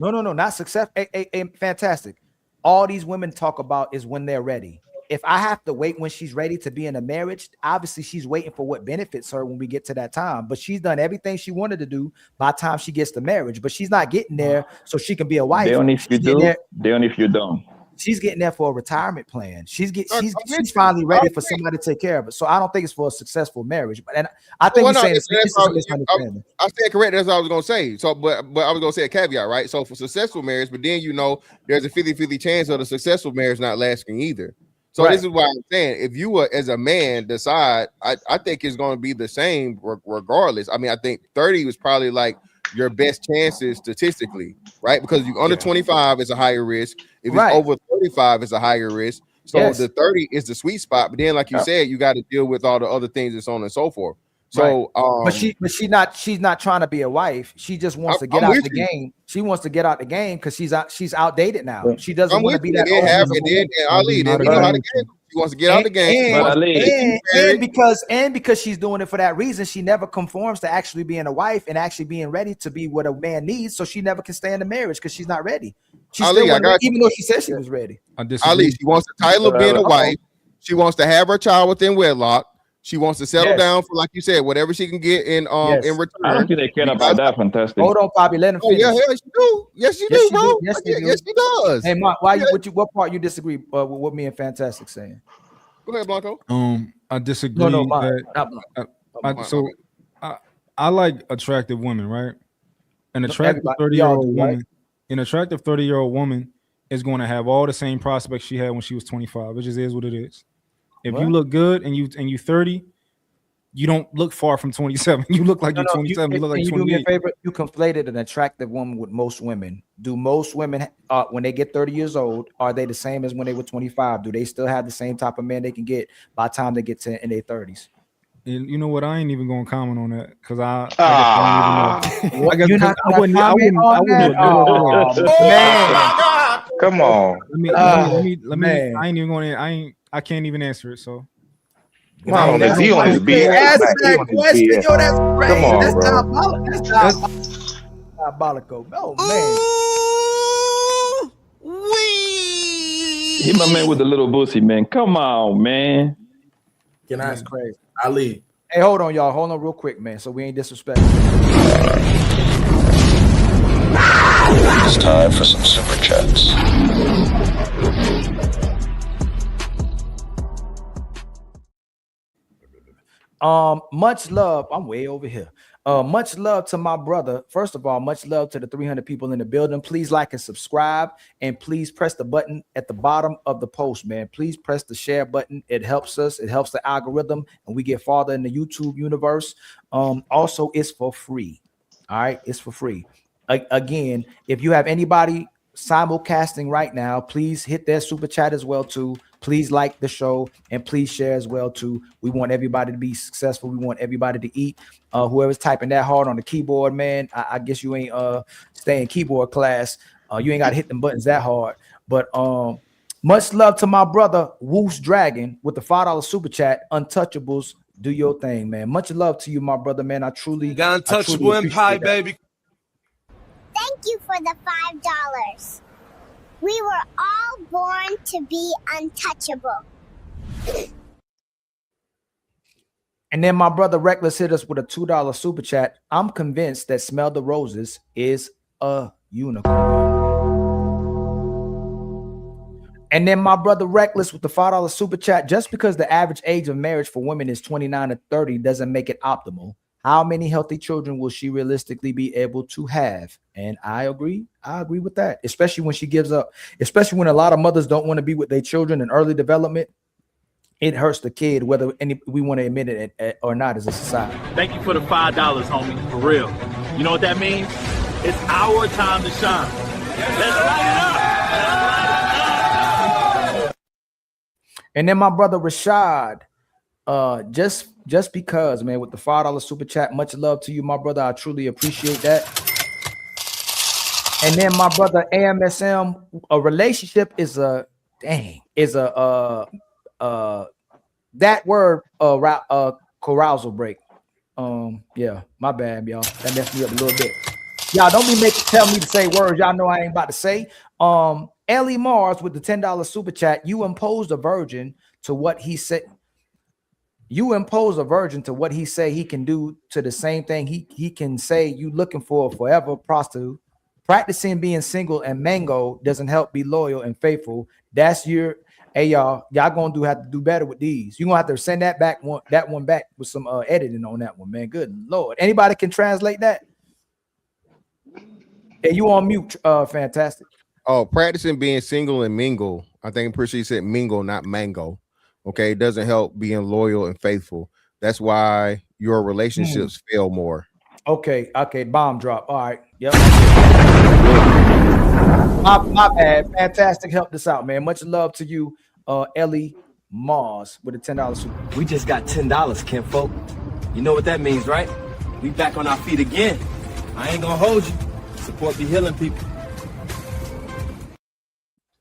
No, not success. Fantastic. All these women talk about is when they're ready. If I have to wait when she's ready to be in a marriage, obviously she's waiting for what benefits her when we get to that time. But she's done everything she wanted to do by the time she gets to marriage. But she's not getting there so she can be a They wife. only if you She's getting do. there. They only if you don't. She's getting there for a retirement plan. She's I'm with she's you. finally ready for somebody to take care of it. So I don't think it's for a successful marriage. But and I think Well, you're no, saying this that's is all, a misunderstanding. I said correct. That's what I was gonna say. So, but I was gonna say a caveat, right? So for successful marriage, but then there's a 50-50 chance of the successful marriage not lasting either. So Right. this is why I'm saying if you were as a man decide, I think it's going to be the same regardless. I mean, I think 30 was probably like your best chances statistically, right? Because you under 25 is a higher risk. If it's Right. over 35, it's a higher risk. So Yes. the 30 is the sweet spot. But then, like you said, you got to deal with all the other things and so on and so forth. So, but she's not trying to be a wife. She just wants to get out the game. She wants to get out the game because she's outdated now. She doesn't want to be that old. Ali, then we know how the game. She wants to get out the game. And because she's doing it for that reason, she never conforms to actually being a wife and actually being ready to be what a man needs. So she never can stay in the marriage because she's not ready. She's Ali, still even though she said she was ready. Ali, she wants the title of being a wife. She wants to have her child within wedlock. She wants to settle down for, like you said, whatever she can get in return. I don't think they care about that. Fantastic. Hold on, Poppy. Let him finish. Yeah, she do. Yes, she do, bro. Yes, she does. Hey, Mark, what part you disagree with what me and Fantastic saying? Go ahead, Blanco. I disagree. I like attractive women, right? An attractive 30-year-old woman, an attractive 30-year-old woman is going to have all the same prospects she had when she was 25. It just is what it is. If you look good and you 30, you don't look far from 27. You look like you're 27. You look like 28. Do me a favor. You conflated an attractive woman with most women. Do most women, when they get 30 years old, are they the same as when they were 25? Do they still have the same type of man they can get by the time they get to in their 30s? And you know what? I ain't even gonna comment on that because I wouldn't. Come on. Let me. I ain't even going. I can't even answer it. So. Wow, that's he on his BS. Answer that question, yo. That's crazy. Come on, that's bro. That's diabolical. Oh man. He my man with the little bussy, man. Come on, man. Can I? That's crazy. Ali. Hey, hold on, y'all. Hold on real quick, man. So we ain't disrespectful. It's time for some super chats. Much love. I'm way over here. Much love to my brother. First of all, much love to the 300 people in the building. Please like and subscribe, and please press the button at the bottom of the post, man. Please press the share button. It helps us. It helps the algorithm, and we get farther in the YouTube universe. Also, it's for free. All right, it's for free. Again, if you have anybody simulcasting right now, please hit their super chat as well too. Please like the show and please share as well too. We want everybody to be successful. We want everybody to eat. Whoever's typing that hard on the keyboard, man, I guess you ain't staying keyboard class. You ain't got to hit them buttons that hard. But much love to my brother Woos Dragon with the $5 super chat. Untouchables, do your thing, man. Much love to you, my brother, man. I truly got untouchable empire, baby. Thank you for the $5. We were all born to be untouchable. And then my brother Reckless hit us with a $2 super chat. I'm convinced that Smell the Roses is a unicorn. And then my brother Reckless with the $5 super chat. Just because the average age of marriage for women is 29 to 30 doesn't make it optimal. How many healthy children will she realistically be able to have? And I agree with that, especially when she gives up, especially when a lot of mothers don't want to be with their children in early development. It hurts the kid, whether we want to admit it or not as a society. Thank you for the $5, homie, for real. You know what that means? It's our time to shine. Let's light it up. And then my brother Rashad, just because, man, with the $5 super chat, much love to you, my brother. I truly appreciate that. And then my brother AMSM, a relationship is that word carousal break. Yeah, my bad, y'all. That messed me up a little bit. Y'all don't be tell me to say words y'all know I ain't about to say. Ellie Mars with the $10 super chat. You imposed a virgin to what he said. You impose a virgin to what he say he can do to the same thing he can say you looking for a forever prostitute. Practicing being single and mango doesn't help be loyal and faithful. That's your y'all gonna have to do better with these. You're gonna have to send that one back with some editing on that one, man. Good Lord. Anybody can translate that? Hey, you on mute, fantastic. Oh, practicing being single and mingle. I think I'm pretty sure you said mingle, not mango. Okay, it doesn't help being loyal and faithful. That's why your relationships fail more. Okay, bomb drop. All right, yep. My bad. Fantastic, help this out, man. Much love to you, Ellie Mars with a $10 super. We just got $10, kinfolk. You know what that means, right? We back on our feet again. I ain't gonna hold you. Support be healing people.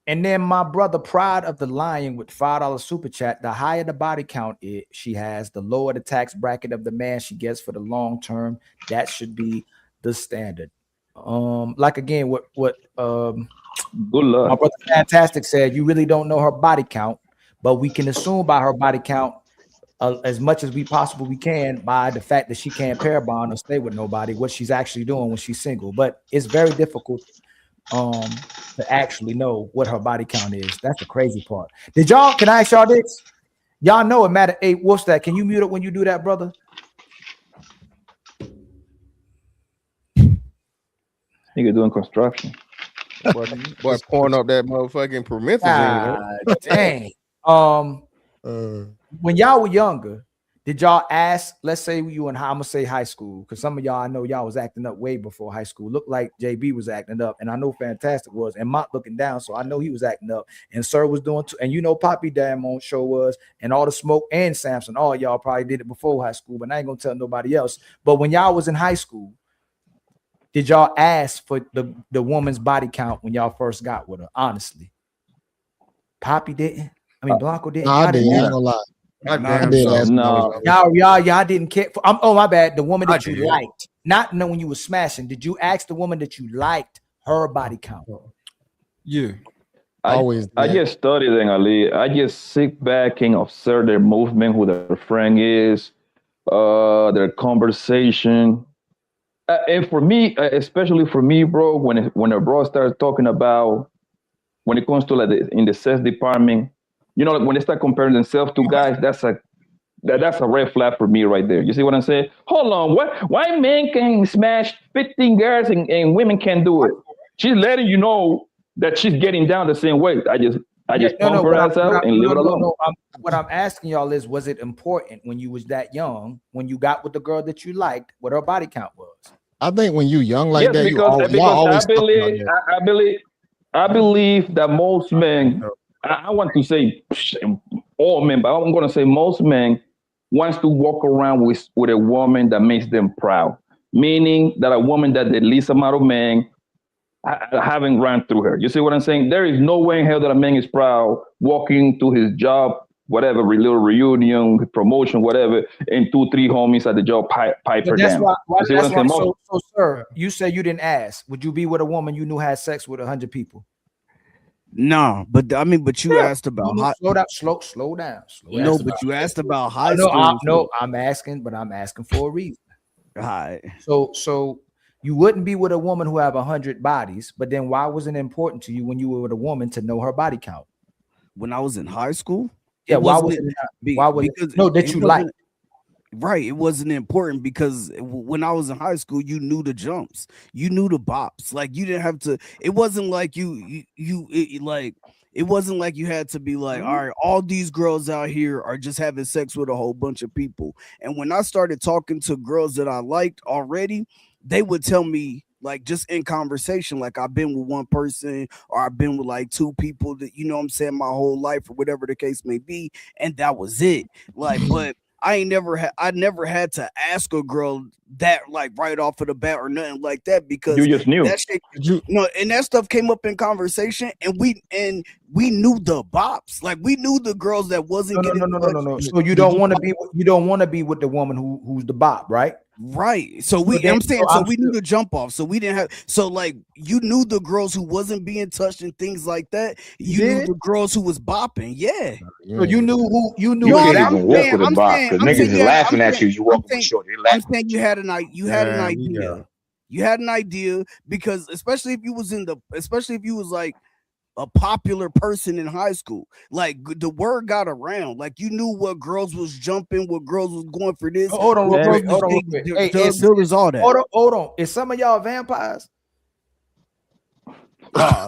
And then my brother Pride of the Lion with $5 super chat. The higher the body count she has, the lower the tax bracket of the man she gets for the long term. That should be the standard. Like again, what Good luck. my brother Fantastic said, you really don't know her body count, but we can assume by her body count as much as we possibly can by the fact that she can't pair bond or stay with nobody, what she's actually doing when she's single. But it's very difficult to actually know what her body count is. That's the crazy part. Can I ask y'all this? Y'all know it matter. Hey, what's that? Can you mute it when you do that, brother? Nigga doing construction. Boy, pouring up that motherfucking promethazine. Dang. When y'all were younger, did y'all ask, let's say you in I'm gonna say high school, because some of y'all I know y'all was acting up way before high school. Looked like JB was acting up, and I know Fantastic was, and Mott looking down, so I know he was acting up, and Sir was doing too, and you know Poppy damn on show was, and all the smoke and Samson, all y'all probably did it before high school, but I ain't gonna tell nobody else. But when y'all was in high school, did y'all ask for the woman's body count when y'all first got with her? Honestly, Poppy didn't. I mean, Blanco didn't. I didn't. I ain't gonna lie. Y'all didn't care. Oh, my bad. The woman that you liked, not knowing you were smashing. Did you ask the woman that you liked her body count? Yeah. I just study them, Ali. I just sit back and observe their movement, who their friend is, their conversation. And for me, especially for me, bro, when a bro starts talking about, when it comes to like in the sex department, you know, like when they start comparing themselves to guys, that's a red flag for me right there. You see what I'm saying? Hold on, why men can smash 15 girls and women can't do it? She's letting you know that she's getting down the same way. I just pump her ass out and leave it alone. What I'm asking y'all is, was it important when you was that young, when you got with the girl that you liked, what her body count was? I think when you young like that, I believe that most men, I want to say all men, but I'm going to say most men wants to walk around with a woman that makes them proud. Meaning that a woman that the least amount of men haven't run through her. You see what I'm saying? There is no way in hell that a man is proud walking to his job, whatever, little reunion, promotion, whatever, and 2-3 homies at the job pipe her down. So, sir, you say you didn't ask. Would you be with a woman you knew had sex with 100 people? No, but I mean, but you asked about slow down. No, but you asked about high school. I'm asking for a reason. All right. So you wouldn't be with a woman who have 100 bodies, but then why wasn't it important to you when you were with a woman to know her body count? When I was in high school? Yeah, why was that you liked? Right, it wasn't important because when I was in high school, you knew the jumps, you knew the bops. Like you didn't have to. It wasn't like it wasn't like you had to be like, all right, all these girls out here are just having sex with a whole bunch of people. And when I started talking to girls that I liked already, they would tell me, like, just in conversation, like I've been with one person or I've been with like 2 people that, you know what I'm saying, my whole life or whatever the case may be, and that was it. Like, but I never had to ask a girl that like right off of the bat or nothing like that, because you just knew that shit, and that stuff came up in conversation, and we knew the bops, like we knew the girls that wasn't no. So you don't want to be with the woman who's the bop, right? Right. So we knew the jump off. So we didn't have like you knew the girls who wasn't being touched and things like that. You knew the girls who was bopping. Yeah. So you knew who you knew. You can't even walk with a bop because niggas is laughing at you. You walk with short. I'm saying you had an idea. You had an idea because especially if you was like a popular person in high school, like the word got around, like you knew what girls was jumping, what girls was going for this. Hold on, all that. Hold on. Is some of y'all vampires? Oh,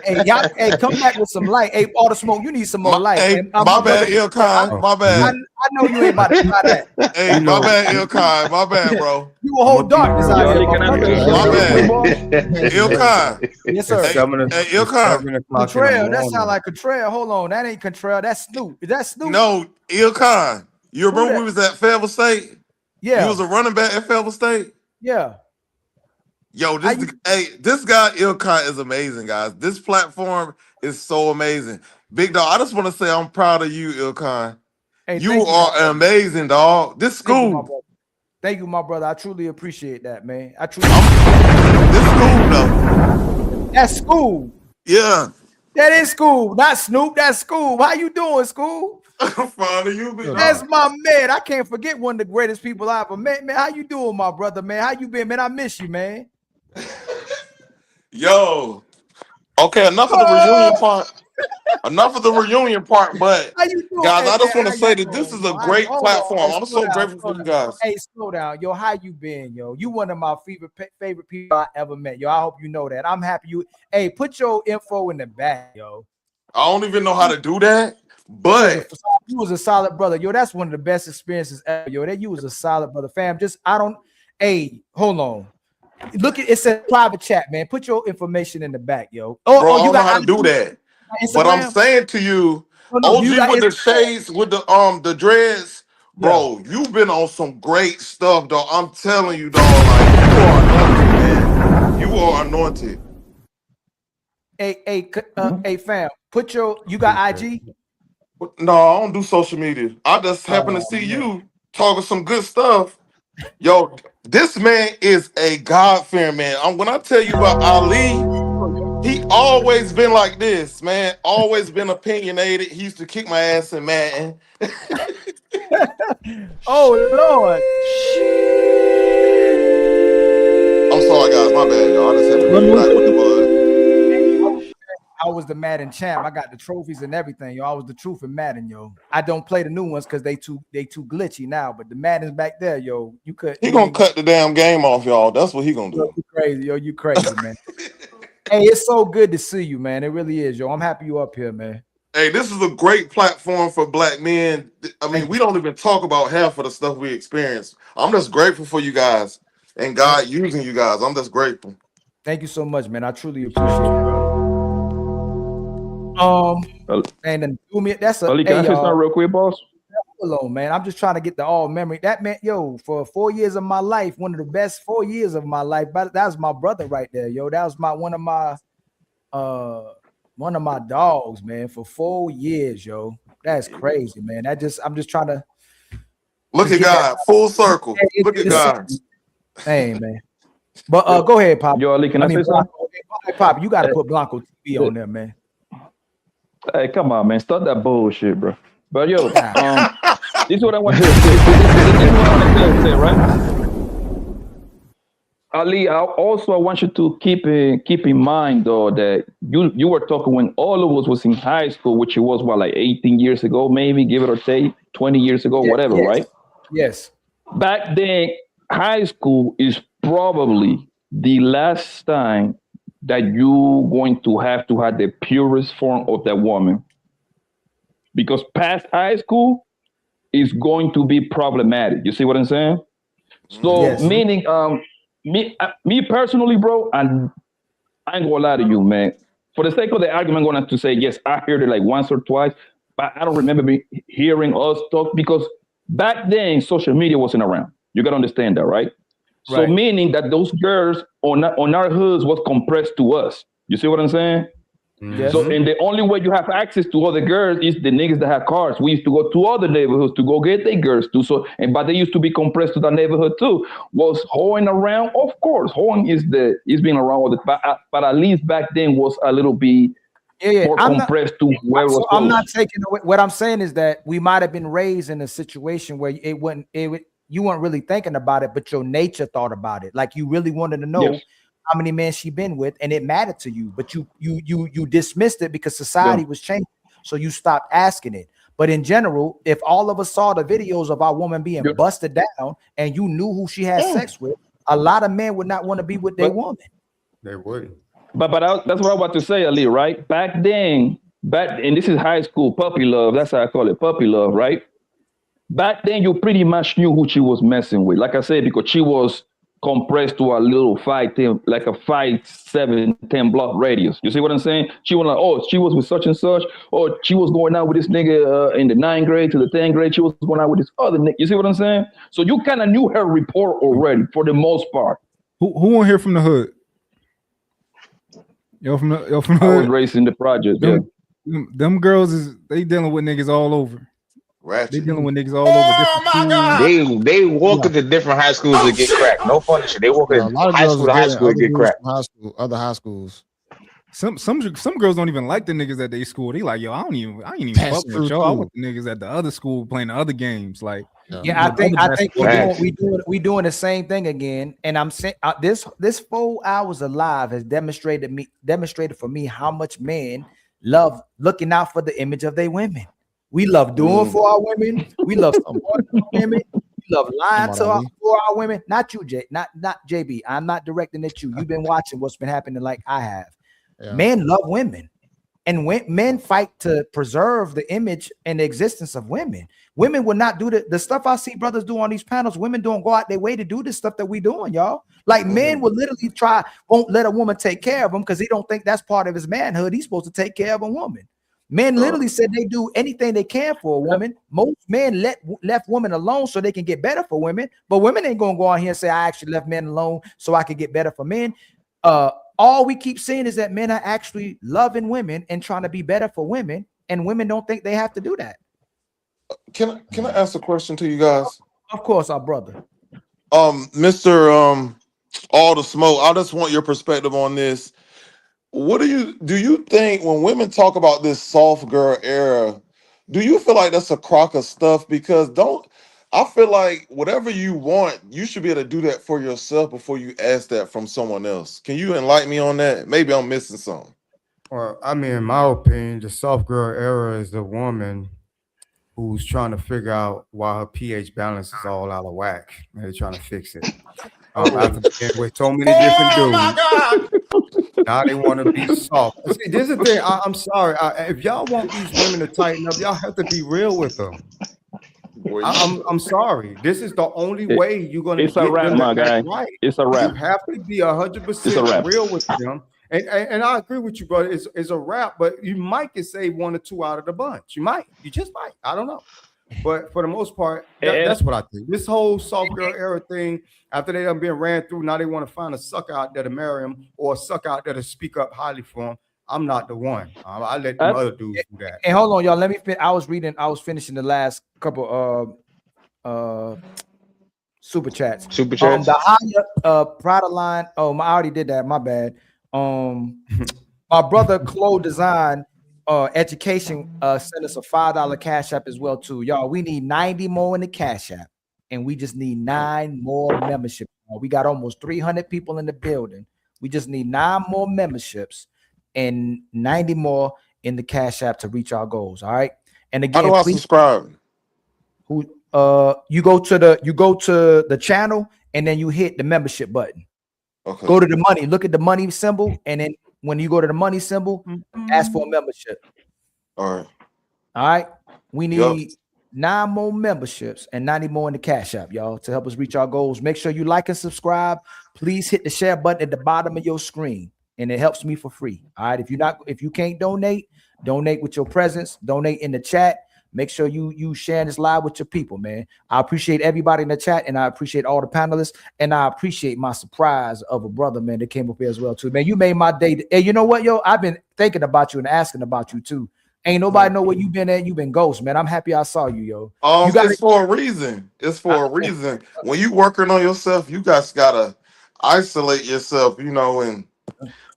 hey, come back with some light. Hey, all the smoke. You need some more light. Hey, my bad, Ilkai. My bad. I know you ain't about to try that. Hey, my bad, Ilkai. My bad, bro. You a whole darkness out here. My bad. Ilkai. Yes, sir. Hey, Ilkai. Contrell. That sound like Contrell. Hold on. That ain't Contrell. That's Snoop. Is that Snoop? No, Ilkai. You remember we was at Fayetteville State? Yeah. You was a running back at Fayetteville State? Yeah. Yo, this guy Ilkai is amazing, guys. This platform is so amazing. Big dog, I just want to say I'm proud of you, Ilkai. Hey, you are amazing, dog. This school. Thank you, my brother. I truly appreciate that, man. This school, though. That's school. Yeah. That is school, not Snoop. That's school. How you doing, school? I'm fine. You, big That's my man. I can't forget one of the greatest people I ever met. Man, how you doing, my brother, man? How you been, man? I miss you, man. Yo, okay, enough of the reunion part. Enough of the reunion part, but guys, I just want to say that this is a great platform. I'm so grateful for you guys. Hey, slow down, yo. How you been, yo? You one of my favorite people I ever met, yo. I hope you know that. I'm happy you. Hey, put your info in the back, yo. I don't even know how to do that, but you was a solid brother, yo. That's one of the best experiences ever, yo. That you was a solid brother, fam. Hey, hold on. Look at it says private chat, man. Put your information in the back, yo. Bro, I don't know how to do that. But I'm saying to you, OG with the shades, with the dreads, bro, you've been on some great stuff, dog. I'm telling you, dog, like you are anointed, man. You are anointed. Hey, fam, you got IG? No, I don't do social media. I just happen to see you talking some good stuff. Yo, this man is a God-fearing man. When I tell you about Ali, he always been like this, man. Always been opinionated. He used to kick my ass in Madden. Oh, Lord. I'm sorry, guys. My bad, y'all. I just had to bring back with the bud. I was the Madden champ. I got the trophies and everything, yo. I was the truth in Madden, yo. I don't play the new ones because they too glitchy now. But the Madden's back there, yo. He gonna cut the damn game off, y'all. That's what he gonna do. You crazy, yo. You crazy, man. Hey, it's so good to see you, man. It really is, yo. I'm happy you up here, man. Hey, this is a great platform for black men. I mean, we don't even talk about half of the stuff we experience. I'm just grateful for you guys and God using you guys. I'm just grateful. Thank you so much, man. I truly appreciate it, bro. And then do me. That's a. Can I say something real quick, boss? Alone, man. I'm just trying to get the all memory. That man, yo, for 4 years of my life, one of the best 4 years of my life. But that was my brother right there, yo. That was one of my dogs, man, for 4 years, yo. That's crazy, man. I'm just trying to look at God, full circle. Look at God. Hey, man. But go ahead, Pop. Yo, Ali, can I say something? Pop, you got to put Blanco TV on there, man. Hey, come on, man. Stop that bullshit, bro. But yo, this is what I want to say. This is what I want to say, right? Ali, I want you to keep in mind though that you were talking when all of us was in high school, which it was like 18 years ago, maybe, give it or take, 20 years ago, whatever, right? Yes. Back then, high school is probably the last time that you're going to have the purest form of that woman. Because past high school is going to be problematic. You see what I'm saying? So meaning, me personally, bro, and I ain't gonna lie to you, man. For the sake of the argument, I'm gonna to say, yes, I heard it like once or twice, but I don't remember hearing us talk because back then social media wasn't around. You gotta understand that, right? So meaning that those girls on our hoods was compressed to us. You see what I'm saying? Yes. So, and the only way you have access to other girls is the niggas that have cars. We used to go to other neighborhoods to go get their girls too. So, but they used to be compressed to that neighborhood too. Was hoeing around? Of course, hoeing is being around all the, but at least back then was a little bit more compressed to where it was. So I'm not taking away. What I'm saying is that we might have been raised in a situation where you weren't really thinking about it, but your nature thought about it. Like you really wanted to know how many men she been with, and it mattered to you, but you dismissed it because society was changing, so you stopped asking it. But in general, if all of us saw the videos of our woman being busted down and you knew who she had sex with, a lot of men would not want to be with their woman. They would. But that's what I want to say, Ali, right? Back then, and this is high school puppy love. That's how I call it, puppy love, right? Back then, you pretty much knew who she was messing with. Like I said, because she was compressed to a little 5-10, like a 5-7-10 block radius. You see what I'm saying? She was like, oh, she was with such and such, or she was going out with this nigga in the 9th grade to the 10th grade. She was going out with this other nigga. You see what I'm saying? So you kind of knew her report already for the most part. Who want here from the hood? Yo from the hood. I was raised in the project. Them girls they dealing with niggas all over. Ratchet. They dealing with niggas all over. Oh my God. They walk into different high schools to get cracked. No funny shit. They walk into high school to high school to get cracked. Other high schools. Some girls don't even like the niggas at their school. They like, yo, I ain't even fuck with y'all. I want the niggas at the other school playing the other games. Like, I think we doing the same thing again. And I'm saying this 4 hours of live has demonstrated for me how much men love looking out for the image of their women. We love doing for our women. We love supporting our women. We love lying for our women. Not you, not JB. I'm not directing at you. You've been watching what's been happening like I have. Yeah. Men love women, and men fight to preserve the image and the existence of women. Women will not do the stuff I see brothers do on these panels. Women don't go out their way to do this stuff that we doing, y'all. Like men will literally won't let a woman take care of him because he don't think that's part of his manhood. He's supposed to take care of a woman. Men literally said they do anything they can for a woman. Most men left women alone so they can get better for women, but women ain't gonna go out here and say I actually left men alone so I could get better for men. All we keep seeing is that men are actually loving women and trying to be better for women, and women don't think they have to do that. Can I ask a question to you guys? Of course, our brother. Mr. All the Smoke, I just want your perspective on this. What do you think when women talk about this soft girl era, do you feel like that's a crock of stuff? Because I feel like whatever you want, you should be able to do that for yourself before you ask that from someone else. Can you enlighten me on that? Maybe I'm missing something. Well, I mean, in my opinion, the soft girl era is the woman who's trying to figure out why her pH balance is all out of whack. And they're trying to fix it. After being with so many different dudes, now they want to be soft. See, this is the thing. I'm sorry. If y'all want these women to tighten up, y'all have to be real with them. I'm sorry. This is the only way you're going to get a wrap, my guy. Right. It's a wrap. You have to be 100% real with them. And I agree with you, brother. It's a wrap, but you might get saved 1 or 2 out of the bunch. You just might. I don't know. But for the most part, that's what I think. This whole soft girl era thing, after they done been ran through, now they want to find a sucker out there to marry him or a sucker out there to speak up highly for him. I'm not the one. I let them other dudes do that. And hold on, y'all. Let me. I was finishing the last couple super chats. The higher product line. Oh, I already did that. My bad. My brother Chloe Design Education sent us a $5 cash app as well too. Y'all, we need 90 more in the cash app, and we just need 9 more memberships. We got almost 300 people in the building. We just need 9 more memberships and 90 more in the cash app to reach our goals. All right. And again, how do I subscribe? You go to the channel and then you hit the membership button. Okay. Go to the money, look at the money symbol, and then when you go to the money symbol, ask for a membership. All right. We need 9 more memberships and 90 more in the cash app, y'all, to help us reach our goals. Make sure you like and subscribe. Please hit the share button at the bottom of your screen, and it helps me for free. All right. If you can't donate with your presence, donate in the chat. make sure you sharing this live with your people, man. I appreciate everybody in the chat, and I appreciate all the panelists, and I appreciate my surprise of a brother, man, that came up here as well too, man. You made my day. Hey, you know what, yo? I've been thinking about you and asking about you too. Ain't nobody know where you been at. You been ghost, man. I'm happy I saw you, yo. It's for a reason. It's for a reason. When you working on yourself, you guys gotta isolate yourself, and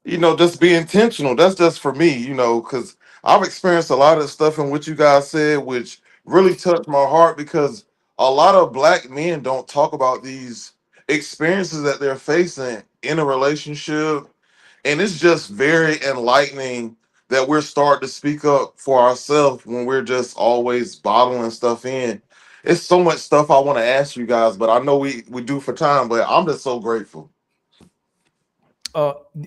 just be intentional. That's just for me, because I've experienced a lot of stuff in what you guys said, which really touched my heart, because a lot of black men don't talk about these experiences that they're facing in a relationship. And it's just very enlightening that we're starting to speak up for ourselves when we're just always bottling stuff in. It's so much stuff I want to ask you guys, but I know we do for time, but I'm just so grateful.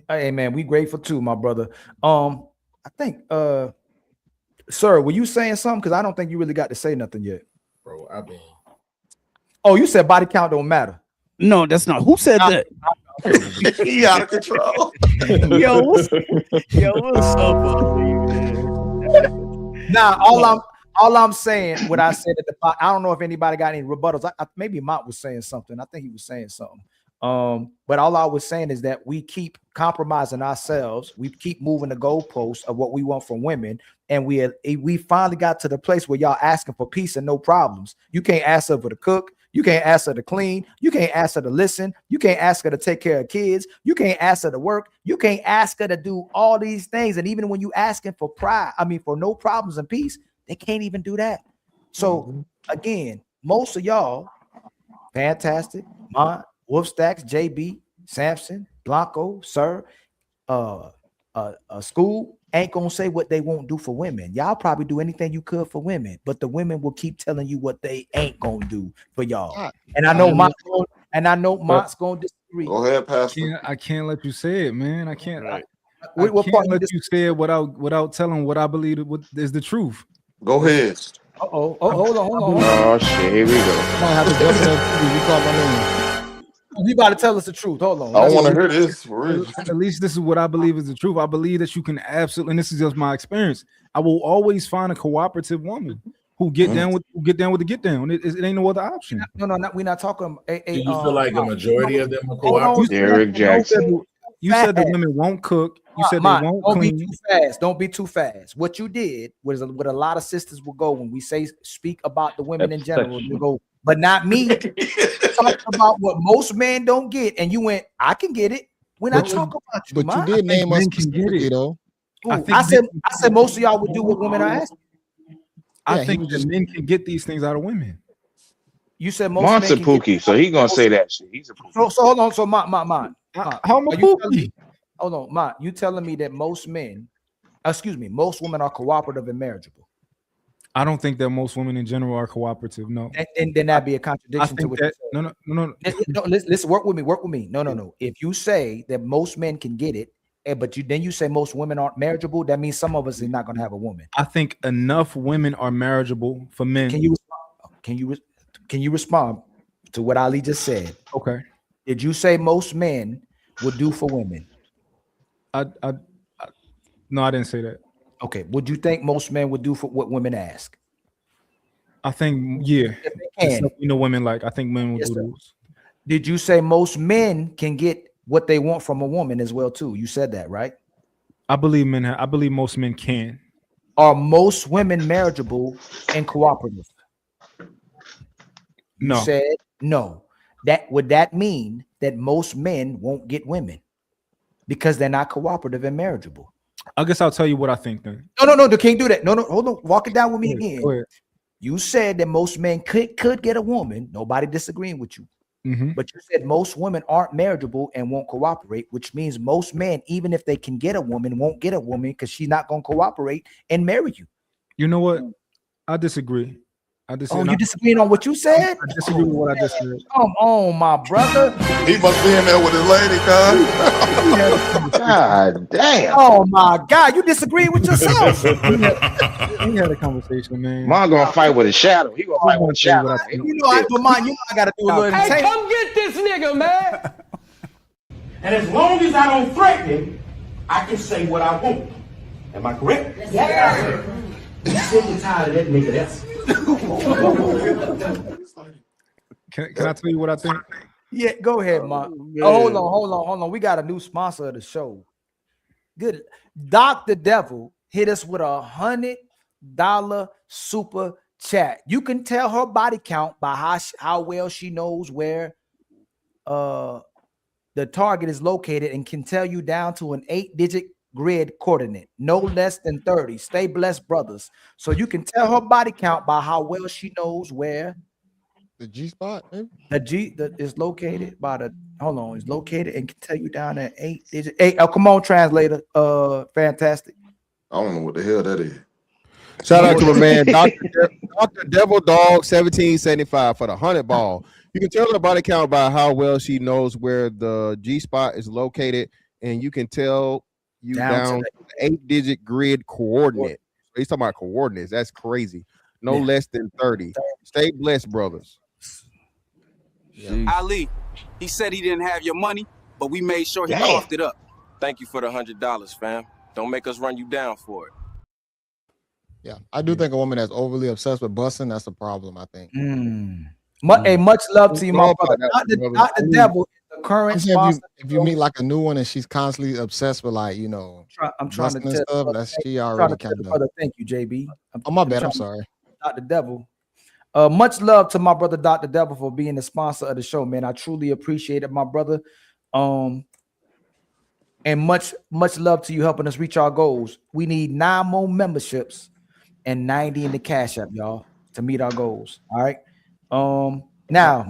Hey man, we grateful too, my brother. I think sir, were you saying something? Because I don't think you really got to say nothing yet. Bro, I've been. Oh, you said body count don't matter. No, that's not. Who said that? He out of control. Yo, what's up, man? Nah, all I'm saying, what I said at the I don't know if anybody got any rebuttals. Maybe Mott was saying something. I think he was saying something. But all I was saying is that we keep compromising ourselves. We keep moving the goalposts of what we want from women. And we finally got to the place where y'all asking for peace and no problems. You can't ask her to cook. You can't ask her to clean. You can't ask her to listen. You can't ask her to take care of kids. You can't ask her to work. You can't ask her to do all these things. And even when you asking for for no problems and peace, they can't even do that. So again, most of y'all, Fantastic, Mont, Wolfstacks, JB, Samson, Blanco, Sir, School ain't gonna say what they won't do for women. Y'all probably do anything you could for women, but the women will keep telling you what they ain't gonna do for y'all. And I know Mott's gonna disagree. Go ahead, Pastor. I can't let you say it, man. I can't. Right. I can't let you say it without telling what I believe is the truth. Go ahead. Hold on. Oh shit, here we go. You about to tell us the truth. Hold on. I want to hear this. For real. At least this is what I believe is the truth. I believe that you can absolutely, and this is just my experience, I will always find a cooperative woman who get down with the get down. It ain't no other option. No, we're not talking. Do you feel like a majority of them are cooperative? Derek Jackson. You said the women won't cook. You said they won't clean. Be too fast. Don't be too fast. What you did was what a lot of sisters will go when we speak about the women in general. You go, but not me. Talk about what most men don't get, and you went, I can get it. When I talk about you, but you did name us specifically though. I said most of y'all would do what women are asking. I think that men can get these things out of women. You said most Mont's men a Pookie, so he gonna say that shit. He's a Pookie. So hold on. So Mont. How am I Pookie? Hold on, Mont. You telling me that most women are cooperative and marriageable? I don't think that most women in general are cooperative. No. And then that'd be a contradiction to what that, no. Listen, work with me. No. If you say that most men can get it, but then you say most women aren't marriageable, that means some of us are not going to have a woman. I think enough women are marriageable for men. Can you respond to what Ali just said? Okay. Did you say most men would do for women? No, I didn't say that. Okay. Would you think most men would do for what women ask? I think, yeah. Women like. I think men will do those. Did you say most men can get what they want from a woman as well too? You said that, right? I believe most men can. Are most women marriageable and cooperative? No. You said no. Would that mean that most men won't get women because they're not cooperative and marriageable? I guess I'll tell you what I think then. No, they can't do that. No, hold on. Walk it down with me again. Go ahead. You said that most men could get a woman. Nobody disagreeing with you. Mm-hmm. But you said most women aren't marriageable and won't cooperate, which means most men, even if they can get a woman, won't get a woman because she's not going to cooperate and marry you. You know what? I disagree. You disagreeing on what you said? I disagree with what I just said. Come on, my brother. He must be in there with his lady, cuz. God damn. Oh my God, you disagree with yourself. We had a conversation, man. Mom gonna fight with a shadow. He gonna fight with a shadow. I gotta do a little Hey, come get this nigga, man. And as long as I don't threaten him, I can say what I want. Am I correct? Yes. sick and tired of that nigga. Can I tell you what I think? Yeah, go ahead, Mark. Hold on. We got a new sponsor of the show. Good. Dr. Devil hit us with $100 super chat. You can tell her body count by how well she knows where the target is located and can tell you down to an 8-digit grid coordinate, no less than 30. Stay blessed, brothers. So you can tell her body count by how well she knows where the G spot. The G that is located by the is located and can tell you down at 8-digit. Oh, come on, translator. Fantastic. I don't know what the hell that is. Shout out to my man, Dr. Devil Dog 1775 for the 100 ball. You can tell her body count by how well she knows where the G spot is located, and you can tell you down to the 8-digit grid coordinate. So he's talking about coordinates. That's crazy. No less than 30. Stay blessed, brothers. Yeah. Ali, he said he didn't have your money, but we made sure he coughed it up. Thank you for the $100, fam. Don't make us run you down for it. Yeah, I do think a woman that's overly obsessed with busting, that's a problem, I think. Much love to you, my brother. Dr. Devil is the current sponsor. If you meet like a new one and she's constantly obsessed with, like, you know, I'm trying to tell stuff, that's she already kind of. Thank you, JB. Oh, my bad. I'm sorry. Dr. Devil. Much love to my brother Dr. Devil for being the sponsor of the show, man. I truly appreciate it, my brother. And much love to you helping us reach our goals. We need 9 more memberships and 90 in the Cash App, y'all, to meet our goals. All right. Now,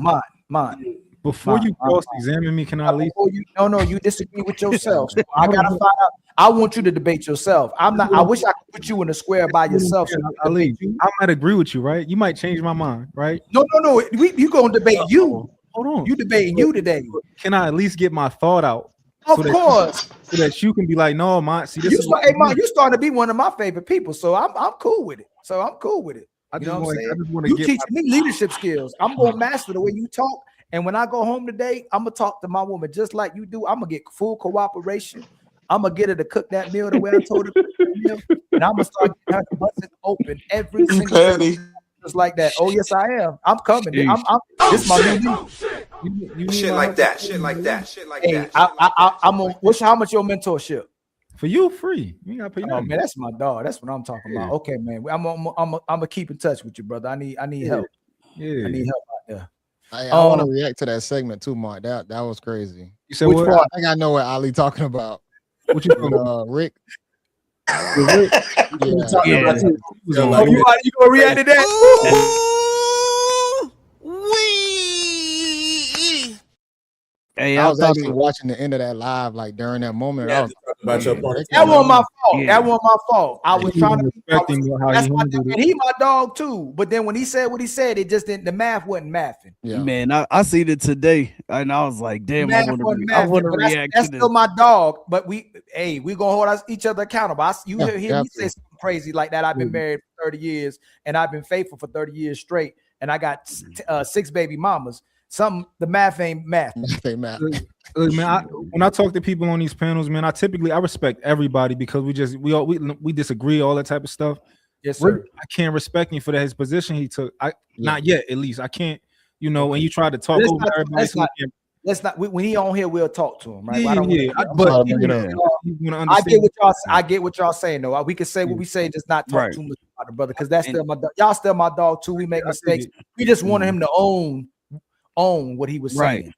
mine. Before you cross-examine me, can I leave? You disagree with yourself. So I gotta find out. I want you to debate yourself. I wish I could put you in a square by yourself. So I might agree with you, right? You might change my mind, right? No. You gonna debate you. Hold on. You debating you today. Can I at least get my thought out? Of course. So that you can be like, no, man. See, this you starting to be one of my favorite people, so I'm cool with it. You know what I'm saying? You teaching me leadership skills. I'm gonna master the way you talk. And when I go home today, I'm gonna talk to my woman just like you do. I'm gonna get full cooperation. I'm gonna get her to cook that meal the way I told her to cook the meal, and I'm gonna start getting her to bust it open every single day, just like that. Oh yes, I am. I'm coming. This is my new shit like that. Hey, I'm on. How much your mentorship? For you, free. You gotta pay. Oh man, that's my dog. That's what I'm talking about. Okay, man. I'm gonna keep in touch with you, brother. I need help. Yeah, I need help out there. I want to react to that segment too, Mark. That was crazy. You said what? I think I know what Ali talking about. What you talking about, Rick? You gonna react to that? Hey, I was actually watching the end of that live, like during that moment. That wasn't my fault. That wasn't my fault. I was trying to respect him. And he my dog too. But then when he said what he said, it just didn't. The math wasn't mathing. Yeah. Man, I seen it today, and I was like, "Damn, I want to react." That's still my dog. But we gonna hold each other accountable. You hear me say something crazy like that? I've been married for 30 years, and I've been faithful for 30 years straight, and I got 6 baby mamas. The math ain't math. Look, man, when I talk to people on these panels, man, I respect everybody because we disagree, all that type of stuff. Yes, sir. I can't respect him for his position he took. Not yet, at least. I can't. When you try to talk over everybody. Let's not. When he on here, we'll talk to him, right? I get what y'all saying though. We can say what we say, just not talk too much about the brother, because that's still my dog. Y'all still my dog too. We make mistakes. We just wanted him to own what he was saying,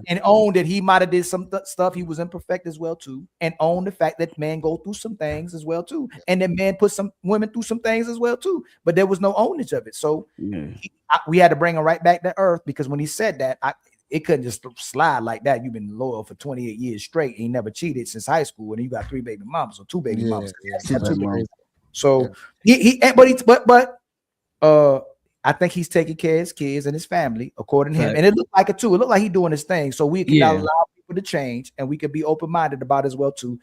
and own that he might have did some stuff he was imperfect as well too, and own the fact that men go through some things as well too, and that men put some women through some things as well too, but there was no ownage of it. So we had to bring him right back to earth, because when he said that, it couldn't just slide like that. You've been loyal for 28 years straight, and you never cheated since high school, and you got 3 baby mamas or 2 baby mamas. So I think he's taking care of his kids and his family, according to him. And it looked like it too. It looked like he's doing his thing. So we can allow people to change, and we can be open-minded about it as well too.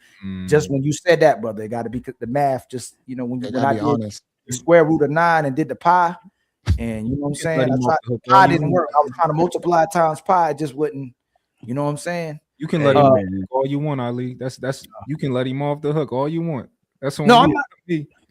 Just when you said that, brother, it got to be the math. Just when I did the square root of 9 and did the pi, and you know what I'm saying, pi didn't work. I was trying to multiply times pi, it just wouldn't. You know what I'm saying? You can let him off all you want, Ali. That's you can let him off the hook all you want. That's on I'm not.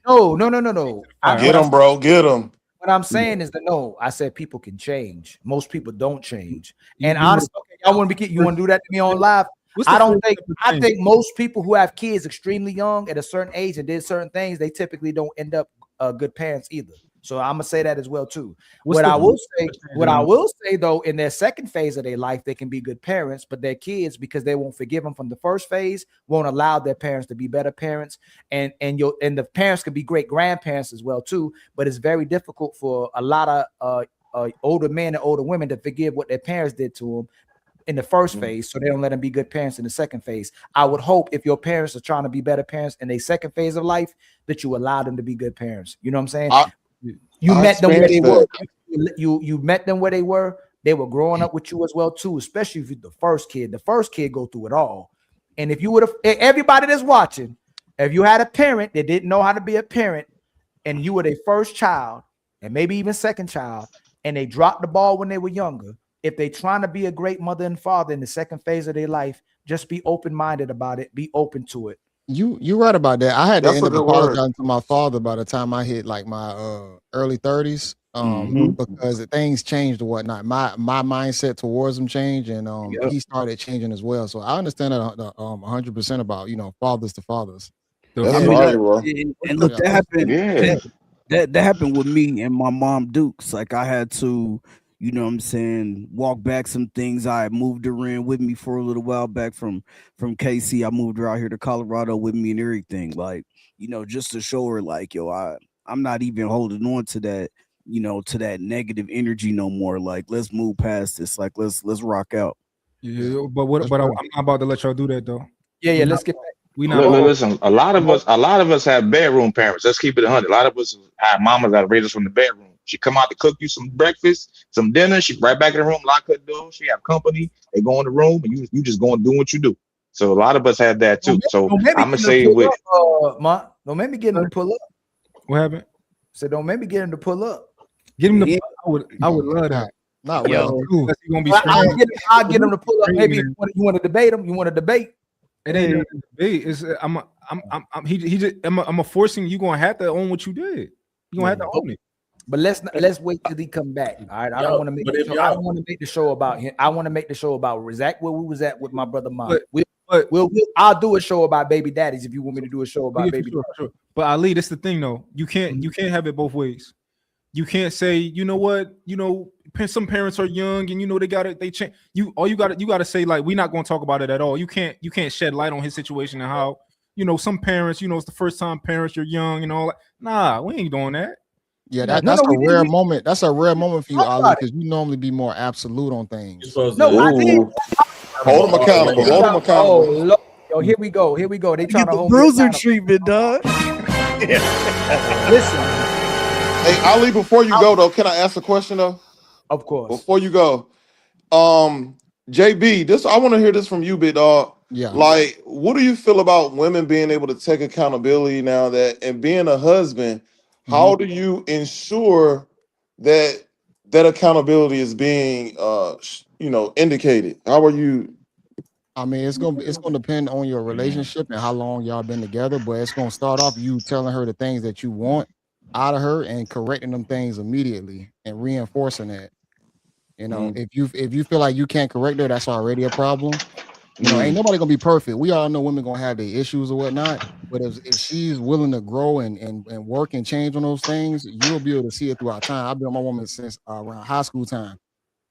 No. Get them, bro. Get them. What I'm saying is that no, I said people can change. Most people don't change. And You know, honestly, okay, y'all want to you want to do that to me on live? I think most people who have kids extremely young at a certain age and did certain things, they typically don't end up good parents either. So I'm gonna say that as well too. What I will say though, in their second phase of their life, they can be good parents, but their kids, because they won't forgive them from the first phase, won't allow their parents to be better parents, and the parents can be great grandparents as well too. But it's very difficult for a lot of older men and older women to forgive what their parents did to them in the first phase, so they don't let them be good parents in the second phase. I would hope if your parents are trying to be better parents in their second phase of life, that you allow them to be good parents. You know what I'm saying? You met them where they were. You met them where they were. They were growing up with you as well too, especially if you're the first kid. The first kid go through it all. And if you would have, everybody that's watching, if you had a parent that didn't know how to be a parent, and you were their first child, and maybe even second child, and they dropped the ball when they were younger, if they're trying to be a great mother and father in the second phase of their life, just be open-minded about it. Be open to it. You're right about that. I had to end up apologizing to my father by the time I hit like my early 30s, because things changed and whatnot. My mindset towards him changed, and he started changing as well. So I understand that 100% about fathers to fathers. That's right, bro. And look, that happened. Yeah. That happened with me and my mom Dukes. Like I had to, you know what I'm saying, walk back some things. I moved her in with me for a little while back from KC. I moved her out here to Colorado with me and everything. Like, just to show her like, yo, I'm not even holding on to that, to that negative energy no more. Like, let's move past this. Like, let's rock out. Yeah, but I'm not about to let y'all do that though. Yeah, let's get back. Listen, a lot of us have bedroom parents. Let's keep it 100. A lot of us have mamas that raise us from the bedroom. She come out to cook you some breakfast, some dinner. She right back in the room, lock her door. She have company. They go in the room, and you just going to do what you do. So a lot of us have that too. So I'm gonna say with don't make me get him to pull up. What happened? So don't make me get him to pull up. Get him to. I would love that. Not well. I'll get him to pull up. Maybe you want to debate him. You want to debate. It ain't a debate. It's I'm forcing you. Gonna have to own what you did. You gonna have to own it. But let's wait till he come back. All right. I don't want to make the show. I don't want to make the show about him. I want to make the show about exactly where we was at with my brother Mom. I'll do a show about baby daddies if you want me to do a show about baby daddies. Sure. But Ali, that's the thing though. You can't have it both ways. You can't say, you know what, some parents are young and they change. You gotta say, like, we're not gonna talk about it at all. You can't shed light on his situation and how, some parents, it's the first time parents, you're young and all that. Nah, we ain't doing that. Yeah, that's a rare moment. That's a rare moment for you, Ali, because you normally be more absolute on things. No, I did. Hold them accountable. Hold them accountable. Yo, here we go. They trying to hold bruiser treatment, dog. Listen. Hey, Ali, before you go though, can I ask a question though? Of course. Before you go, JB, I want to hear this from you, big dog. Yeah. Like, what do you feel about women being able to take accountability now and being a husband? How do you ensure that accountability is being, indicated? How are you? I mean, it's gonna depend on your relationship and how long y'all been together, but it's gonna start off you telling her the things that you want out of her and correcting them things immediately and reinforcing that. If you feel like you can't correct her, that's already a problem. Ain't nobody gonna be perfect. We all know women gonna have their issues or whatnot, but if she's willing to grow and work and change on those things, you'll be able to see it throughout time. I've been with my woman since around high school time.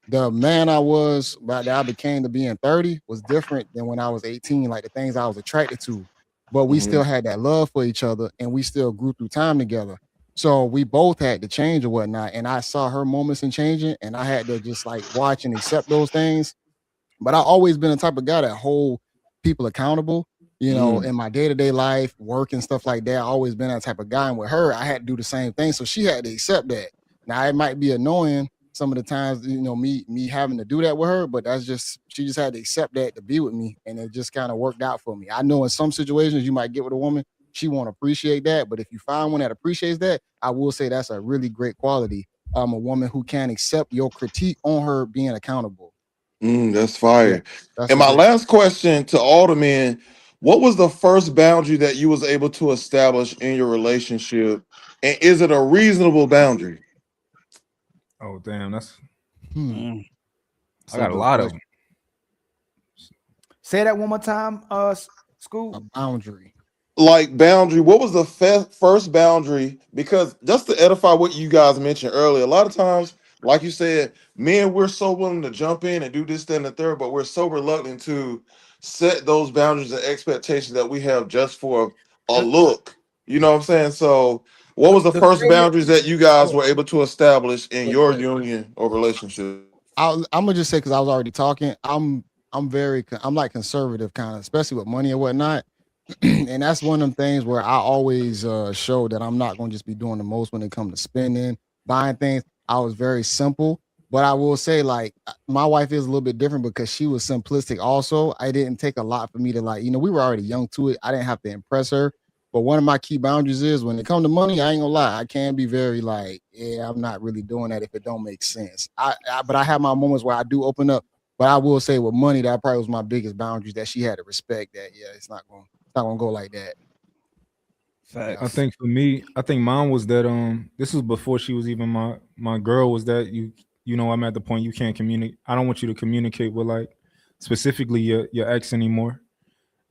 The man I was that I became to being 30 was different than when I was 18, like the things I was attracted to, but we still had that love for each other and we still grew through time together. So we both had to change or whatnot. And I saw her moments in changing and I had to just like watch and accept those things. But I've always been the type of guy that hold people accountable, in my day-to-day life, work and stuff like that. I've always been that type of guy. And with her, I had to do the same thing. So she had to accept that. Now it might be annoying some of the times, me having to do that with her, but she just had to accept that to be with me. And it just kind of worked out for me. I know in some situations you might get with a woman, she won't appreciate that. But if you find one that appreciates that, I will say that's a really great quality. A woman who can accept your critique on her being accountable. That's fire. Yeah, and my last question to all the men, what was the first boundary that you was able to establish in your relationship, and is it a reasonable boundary? Oh damn, that's Mm. I got a lot of them. Say that one more time, School. A boundary. Like boundary, what was the first boundary? Because just to edify what you guys mentioned earlier, a lot of times, like you said, men, we're so willing to jump in and do this, that, and the third, but we're so reluctant to set those boundaries and expectations that we have just for a look. You know what I'm saying? So what was the first boundaries that you guys were able to establish in your union or relationship? I'm gonna just say, because I was already talking, I'm like conservative kind of, especially with money and whatnot. And that's one of them things where I always show that I'm not going to just be doing the most when it comes to spending, buying things. I was very simple, but I will say, like, my wife is a little bit different because she was simplistic also. I didn't take a lot for me to, like, we were already young to it. I didn't have to impress her. But one of my key boundaries is when it comes to money, I ain't gonna lie, I can be very like, yeah, I'm not really doing that if it don't make sense. But I have my moments where I do open up. But I will say with money, that probably was my biggest boundaries, that she had to respect that. Yeah, it's not gonna go like that. I think for me, I think mine was that this was before she was even my girl, was that I'm at the point you can't communicate. I don't want you to communicate with, like, specifically your ex anymore.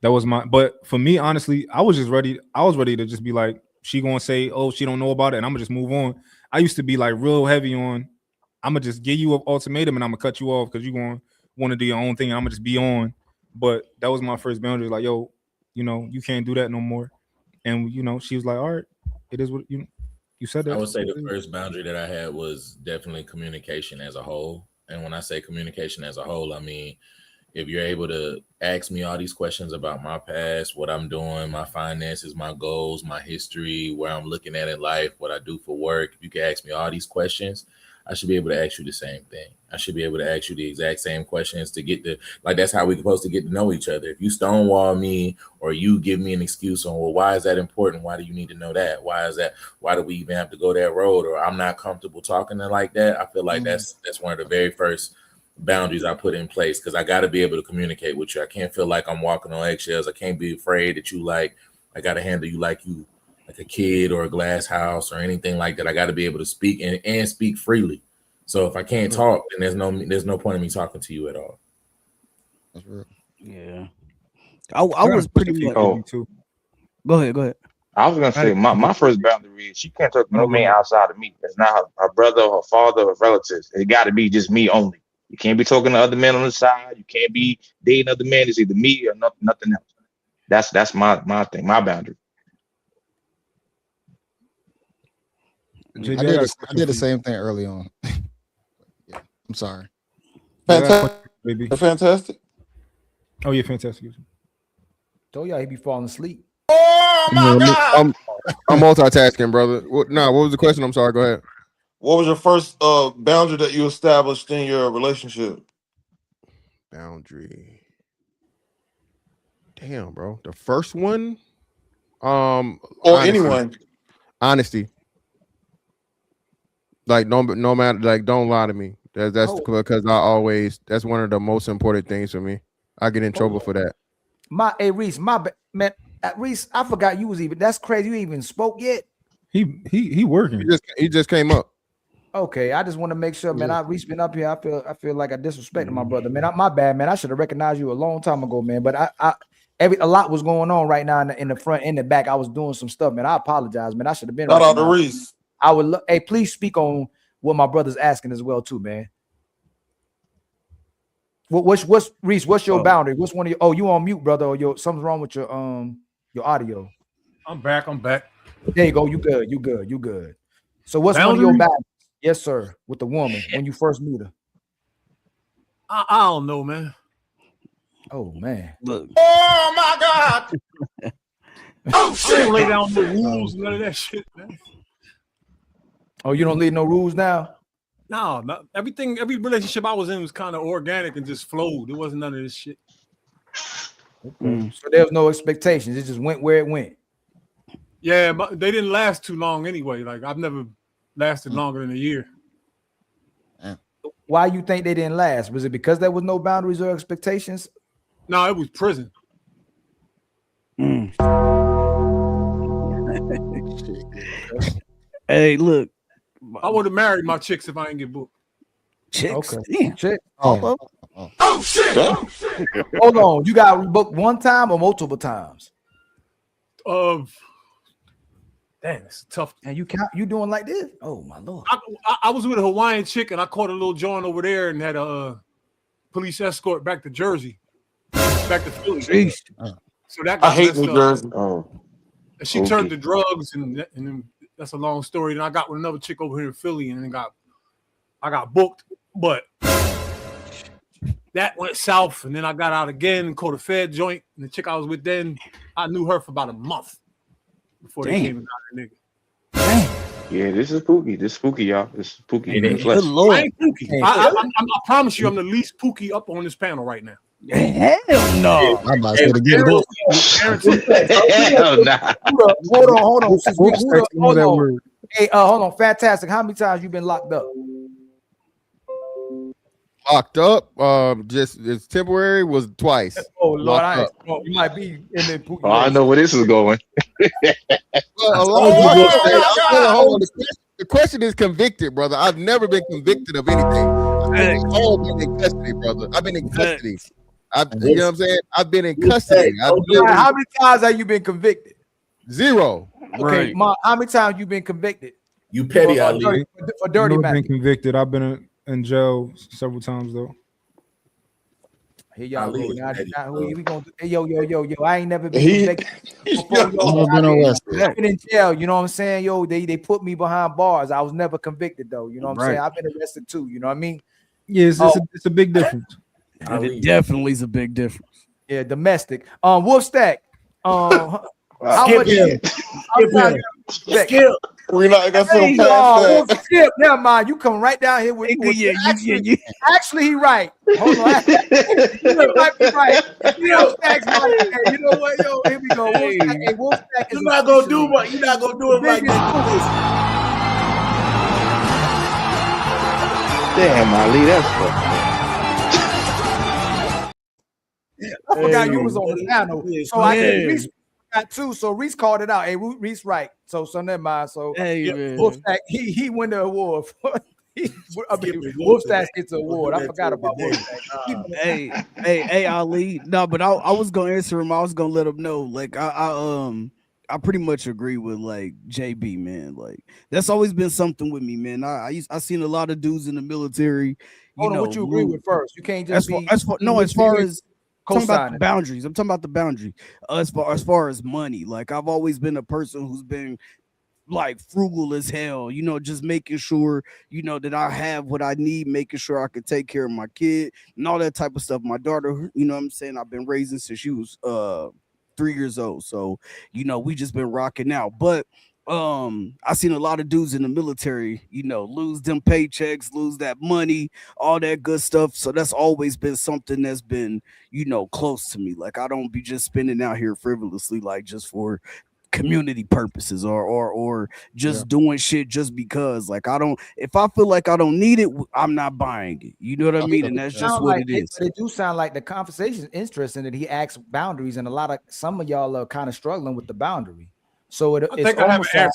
That was but for me, honestly, I was ready to just be like, she gonna say, oh, she don't know about it, and I'm gonna just move on. I used to be like real heavy on, I'm gonna just give you an ultimatum and I'm gonna cut you off because you're gonna want to do your own thing and I'm gonna just be on. But that was my first boundary, like, yo, you can't do that no more. And she was like, all right, it is what you said that. I would say the first boundary that I had was definitely communication as a whole. And when I say communication as a whole, I mean, if you're able to ask me all these questions about my past, what I'm doing, my finances, my goals, my history, where I'm looking at in life, what I do for work, if you can ask me all these questions, I should be able to ask you the same thing. I should be able to ask you the exact same questions to get that's how we're supposed to get to know each other. If you stonewall me or you give me an excuse on, well, why is that important? Why do you need to know that? Why is that? Why do we even have to go that road? Or I'm not comfortable talking to like that. I feel like that's one of the very first boundaries I put in place, because I got to be able to communicate with you. I can't feel like I'm walking on eggshells. I can't be afraid that I got to handle you like a kid or a glass house or anything like that. I got to be able to speak and speak freely. So if I can't talk, then there's no point in me talking to you at all. That's real. Yeah, I was pretty much. Too. Go ahead. I was gonna say my first boundary is she can't talk to no man outside of me. It's not her brother, her father, or relatives. It got to be just me only. You can't be talking to other men on the side. You can't be dating other men. It's either me or nothing else. That's my thing, my boundary. I did the same thing early on. Yeah, I'm sorry. Fantastic. Oh yeah, fantastic. Told y'all he be falling asleep. Oh my God! I'm multitasking, brother. What was the question? I'm sorry. Go ahead. What was your first boundary that you established in your relationship? Boundary. Damn, bro. The first one. Or honesty. Anyone. Honesty. Like no matter, like, don't lie to me. That's because that's one of the most important things for me. I get in trouble for that. Reese, man, Reese, I forgot you was even. That's crazy. You even spoke yet? He working. He just came up. Okay, I just want to make sure, man. Reese been up here. I feel like I disrespected my brother, man. My bad, man. I should have recognized you a long time ago, man. But a lot was going on right now in the front and the back. I was doing some stuff, man. I apologize, man. I should have been. Shout out to Reese. I would. Hey, please speak on what my brother's asking as well, too, man. What's Reese? What's your boundary? What's one of your? Oh, you on mute, brother? Or something's wrong with your audio? I'm back. There you go. You good. So what's one of your boundaries? Yes, sir. With the woman when you first meet her. I don't know, man. Oh man. Look. Oh my God. Oh shit. I don't lay down no rules, none of that shit, man. Oh, you don't leave no rules now? No, every relationship I was in was kind of organic and just flowed. There wasn't none of this shit. Okay. So there was no expectations. It just went where it went. Yeah, but they didn't last too long anyway. Like I've never lasted longer than a year. Why you think they didn't last? Was it because there was no boundaries or expectations? No, it was prison. Hey, look. I would have married my chicks if I didn't get booked. Chicks. Okay. Damn. Chick. Oh. Oh shit. Hold on. You got booked one time or multiple times? Damn, it's tough. And you doing like this? Oh my lord. I was with a Hawaiian chick and I caught a little joint over there and had a police escort back to Jersey, back to Philly. So that got I hate messed New up. Jersey. And she turned to drugs, and then that's a long story. And I got with another chick over here in Philly, and then I got booked, but that went south. And then I got out again and caught a Fed joint. And the chick I was with then, I knew her for about a month before they came and got her nigga. Yeah, this is spooky. This is spooky, y'all. This is spooky. Good Lord. I ain't Pookie. I promise you, I'm the least Pookie up on this panel right now. Hell no. I'm about to say to get it up. Hell nah. Hold on. Hold on. Hey, hold on. Fantastic. How many times you been locked up? Locked up. Just it's temporary. Was twice. Oh Lord, you might be in the Pookie. Oh, I know where this is going. The question is convicted, brother. I've never been convicted of anything. I've all been in custody, brother. I've been in custody. You know what I'm saying? I've been in custody. How many times have you been convicted? 0. Okay, Ma, how many times you been convicted? You petty, Ali. For dirty I've man. been convicted. I've been in jail several times though. Here y'all Ali go. is Now, petty, we gonna do, hey, yo. I ain't never been convicted. I've been arrested. I've been in jail. You know what I'm saying? Yo, they put me behind bars. I was never convicted though. You know what I'm saying? I've been arrested too. You know what I mean? Yeah, it's a big difference. It definitely is a big difference. Yeah, domestic. Wolf Stack. How much? Skip. We're not gonna Hey, past that. Skip. Never mind. You come right down here with Actually, he right. Hold on. You might be right. Wolf Stack's right. Hey, you know what? Yo, here we go. Wolf Stack is You're not gonna do what you're not gonna do it like this. Damn, Ali, that's fucked. I forgot you was on the panel. So I think Reese got 2. So Reese called it out. Hey, Reese right. So never mind. So Wolf Stack, he won the award. Wolf Stack gets the award. I forgot about Wolf Stack. Hey, Ali. No, but I was gonna answer him. I was gonna let him know. Like I pretty much agree with like JB, man. Like that's always been something with me, man. I seen a lot of dudes in the military. Hold on, what you agree with first? You can't just as far as talking about the boundaries. I'm talking about the boundary. As far as money, like I've always been a person who's been like frugal as hell, you know, just making sure, you know, that I have what I need, making sure I can take care of my kid and all that type of stuff. My daughter, you know what I'm saying, I've been raising since she was 3 years old. So, you know, we just been rocking out. But I seen a lot of dudes in the military, you know, lose them paychecks, lose that money, all that good stuff. So that's always been something that's been, you know, close to me. Like I don't be just spending out here frivolously, like just for community purposes or just doing shit just because. Like I don't, if I feel like I don't need it, I'm not buying it. You know what I mean? And that's just what it is. But it do sound like the conversation is interesting that he asks boundaries, and some of y'all are kind of struggling with the boundary. So it's almost like,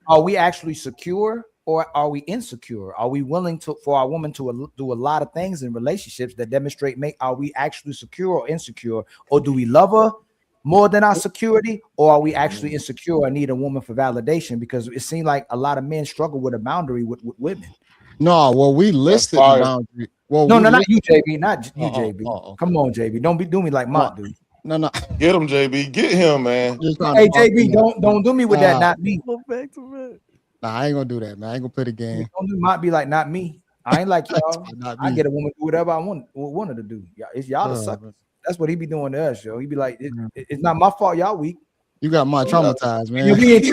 are we actually secure or are we insecure? Are we willing for our woman to do a lot of things in relationships that demonstrate are we actually secure or insecure? Or do we love her more than our security? Or are we actually insecure and need a woman for validation? Because it seems like a lot of men struggle with a boundary with women. No, well, we listed the boundary. Well, no, not you, JB. Not you, JB. Okay. Come on, JB. Don't be doing me like Mont do. No. Get him, JB. Get him, man. Hey, JB, don't do me with that. Not me. Nah, I ain't gonna do that, man. I ain't gonna play the game. Don't do Mont be like not me. I ain't like y'all. I get a woman to do whatever I want her to do. It's y'all the suckers. That's what he be doing to us, yo. He be like, it's not my fault. Y'all weak. You got my traumatized, man. He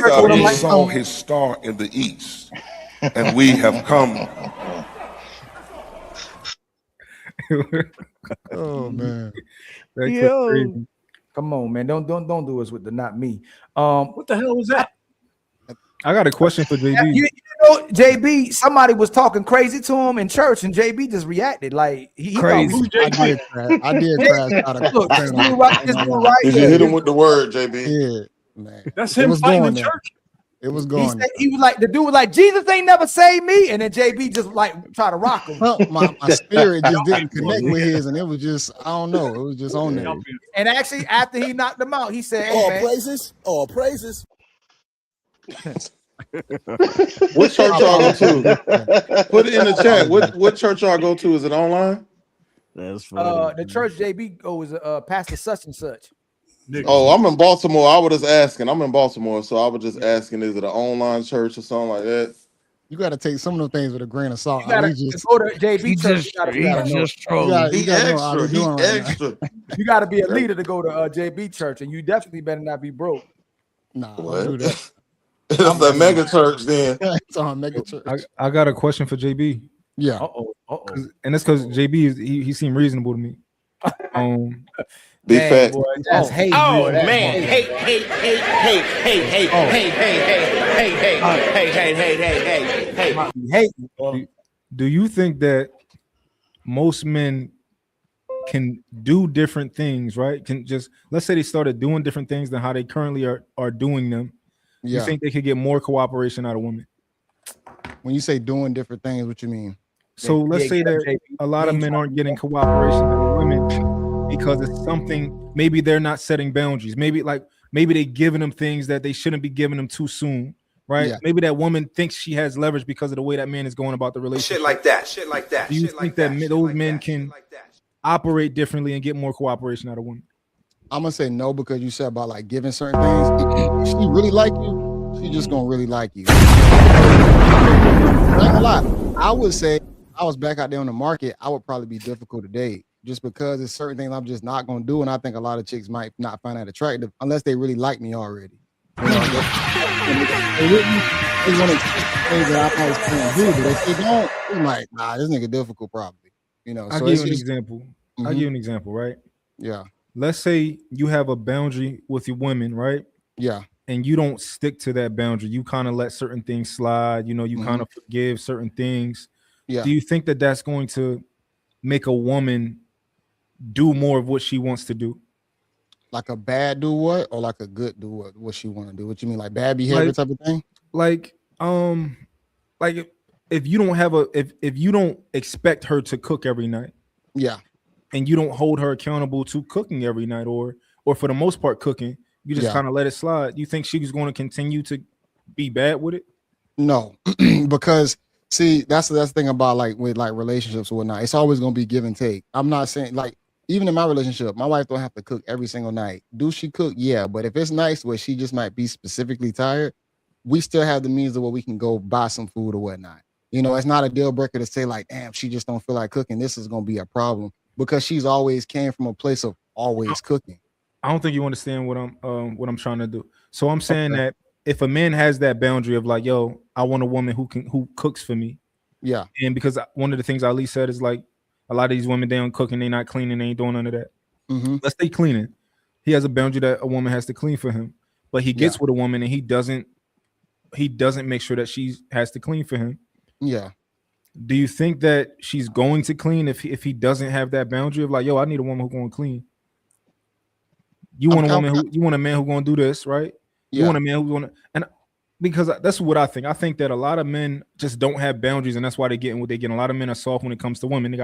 saw his star in the east, and we have come. Oh man. Come on, man. Don't do us with the not me. What the hell was that? I got a question for JB. You know, JB, somebody was talking crazy to him in church, and JB just reacted like he thought Who's I JB? did crash. I did crash out of Look, this train on dude him. right, I ain't this gonna dude lie. right Did you here. hit him with the word, JB? Yeah, man. That's It him was fighting going in there. church. It was He going said there. he was like the dude was like Jesus ain't never saved me, and then JB just like try to rock him. Well, my spirit just didn't Y'all connect being with silly. his, and it was just I don't know. It was just on there. Y'all being And actually, after he knocked him out, he said, "Hey All man, praises. All praises. What church y'all go to? Put it in the chat. Apologies. What church y'all go to? Is it online? That's funny. the church JB goes pastor such and such." niggas. Oh, I'm in Baltimore. I was just asking. I'm in Baltimore, so I was just asking, is it an online church or something like that? You got to take some of those things with a grain of salt. You gotta Ali just go to JB church. Just, You you gotta know. just You trolling. got He you gotta know what extra. Ali He doing right now. extra. You got to be a leader to go to JB church, and you definitely better not be broke. Nah, don't What? do that. It's a mega church then. It's on mega church. I got a question for JB. Yeah. And that's because JB is he seemed reasonable to me. Big Dang, fat. boy, that's hate. Oh boy, that's man, hate. hey. Do you think that most men can do different things, right? Can just let's say they started doing different things than how they currently are doing them. You Yeah. think they could get more cooperation out of women? When you say doing different things, what you mean? So let's say that a lot of men aren't getting cooperation out of women because it's something. Maybe they're not setting boundaries. Maybe they giving them things that they shouldn't be giving them too soon, right? Yeah. Maybe that woman thinks she has leverage because of the way that man is going about the relationship. Shit like that. Shit like that. Do you Shit think like that that. those men can operate differently and get more cooperation out of women? I'm gonna say no because you said about like giving certain things. If she really like you, she just gonna really like you. I ain't gonna lie. I would say if I was back out there on the market, I would probably be difficult to date just because there's certain things I'm just not gonna do, and I think a lot of chicks might not find that attractive unless they really like me already. You know, they want to things that I might can't do, but if they don't, they might this nigga difficult probably. You know, I'll so give it's you an just example. I'll Mhm. give you an example, right? Yeah. Let's say you have a boundary with your women, right? Yeah. And you don't stick to that boundary. You kind of let certain things slide. You know, you kind of forgive certain things. Yeah. Do you think that that's going to make a woman do more of what she wants to do? Like a bad do what or like a good do what? What she want to do? What you mean, like bad behavior type of thing? Like if you don't have if you don't expect her to cook every night, Yeah. and you don't hold her accountable to cooking every night, or for the most part cooking, you just Yeah. kind of let it slide. You think she's going to continue to be bad with it? No, because see, that's the thing about like with like relationships or whatnot. It's always gonna be give and take. I'm not saying like even in my relationship, my wife don't have to cook every single night. Do she cook? Yeah, but if it's nice where she just might be specifically tired, we still have the means of where we can go buy some food or whatnot. You know, it's not a deal breaker to say like, damn, she just don't feel like cooking. This is gonna be a problem because she's always came from a place of always cooking. I don't think you understand what I'm trying to do. So I'm saying that if a man has that boundary of like, yo, I want a woman who cooks for me. Yeah. And because one of the things Ali said is like a lot of these women, they don't cooking, they not cleaning, they ain't doing none of that. Let's say cleaning. He has a boundary that a woman has to clean for him, but he gets with a woman and he doesn't make sure that she has to clean for him. Yeah. Do you think that she's going to clean if he doesn't have that boundary of like, yo, I need a woman who's going to clean? You want a man who's going to do this, right? You want a man who's going to, and because that's what I think. I think that a lot of men just don't have boundaries, and that's why they're getting what they get. A lot of men are soft when it comes to women. We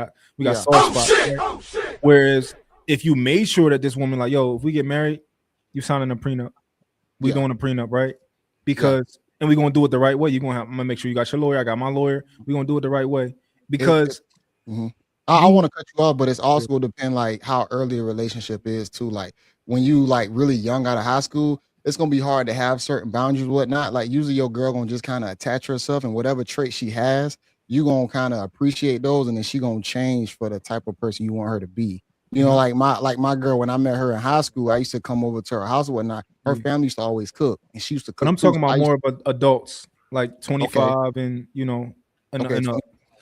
got soft spots. Right? Whereas if you made sure that this woman, like, yo, if we get married, you signing a prenup. We doing a prenup, right? Because and we're gonna do it the right way. I'm gonna make sure you got your lawyer. I got my lawyer. We're gonna do it the right way. Because I want to cut you off, but it's also will depend like how early a relationship is too. Like when you like really young out of high school, it's gonna be hard to have certain boundaries, whatnot. Like usually your girl gonna just kind of attach herself and whatever trait she has, you gonna kind of appreciate those, and then she gonna change for the type of person you want her to be. You know, like my girl, when I met her in high school, I used to come over to her house or whatnot. Her family used to always cook, and she used to cook. But I'm talking about more of adults, like 25 and and up.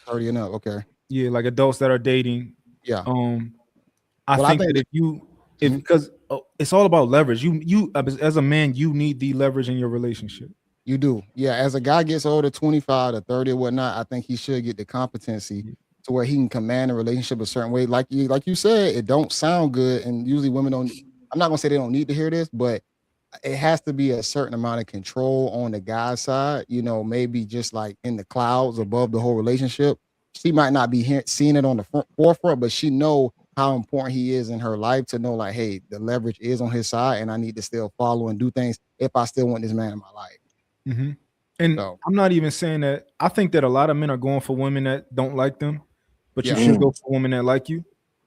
30 and up. Okay. Yeah, like adults that are dating. Yeah. I think that because it's all about leverage. You as a man, you need the leverage in your relationship. You do. Yeah, as a guy gets older, 25 to 30 or whatnot, I think he should get the competency to where he can command a relationship a certain way. Like you said, it don't sound good. And usually women don't, I'm not gonna say they don't need to hear this, but it has to be a certain amount of control on the guy's side, you know, maybe just like in the clouds above the whole relationship. She might not be seeing it on the forefront, but she know how important he is in her life to know like, hey, the leverage is on his side and I need to still follow and do things if I still want this man in my life. Mm-hmm. And So, I'm not even saying that. I think that a lot of men are going for women that don't like them, but you Yeah. should go for women that like you,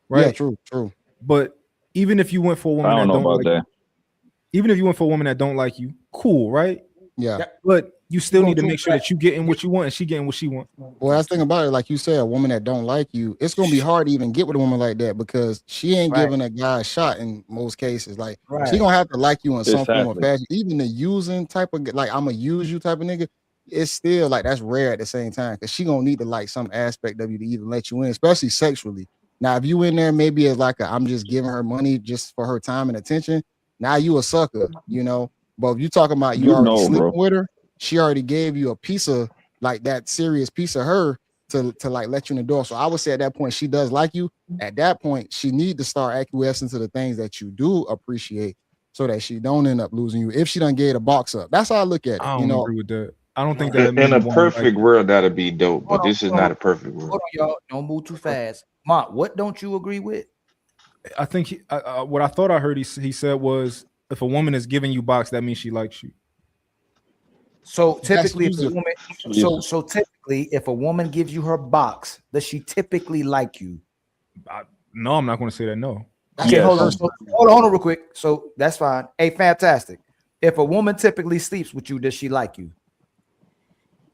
right? Yeah, true. But even if you went for a I woman don't that know don't about like that. you, even if you went for a woman that don't like you, cool, right? Yeah. But you still gonna need to do make sure that you getting what you want and she getting what she want. Well, that's the thing about it. Like you said, a woman that don't like you, it's gonna be hard to even get with a woman like that because she ain't Right. giving a guy a shot in most cases. Like she Right. gonna have to like you in some form or Exactly. fashion. Even the using type of like I'm gonna use you type of nigga, it's still like that's rare at the same time because she gonna need to like some aspect of you to even let you in, especially sexually. Now, if you in there maybe as like I'm just giving her money just for her time and attention, now you a sucker, you know. But if you talking about you You already know, sleeping bro. with her, she already gave you a piece of like that serious piece of her to like let you in the door. So I would say at that point she does like you. At that point, she need to start acquiescing to the things that you do appreciate so that she don't end up losing you if she done gave a box up. That's how I look at it. I You don't know, agree with that. I don't think that In means a the woman like perfect world, that'd be dope, but Hold on, this is hold on, not a perfect world. hold on, y'all. Don't move too fast. Mont, what don't you agree with? I think what I thought I heard he said was if a woman is giving you box, that means she likes you. So that's typically, if a usually woman, so typically, if a woman gives you her box, does she typically like you? No, I'm not going to say that. No. Okay, Yes. hold on. So, hold on real quick. So that's fine. Hey, fantastic. If a woman typically sleeps with you, does she like you?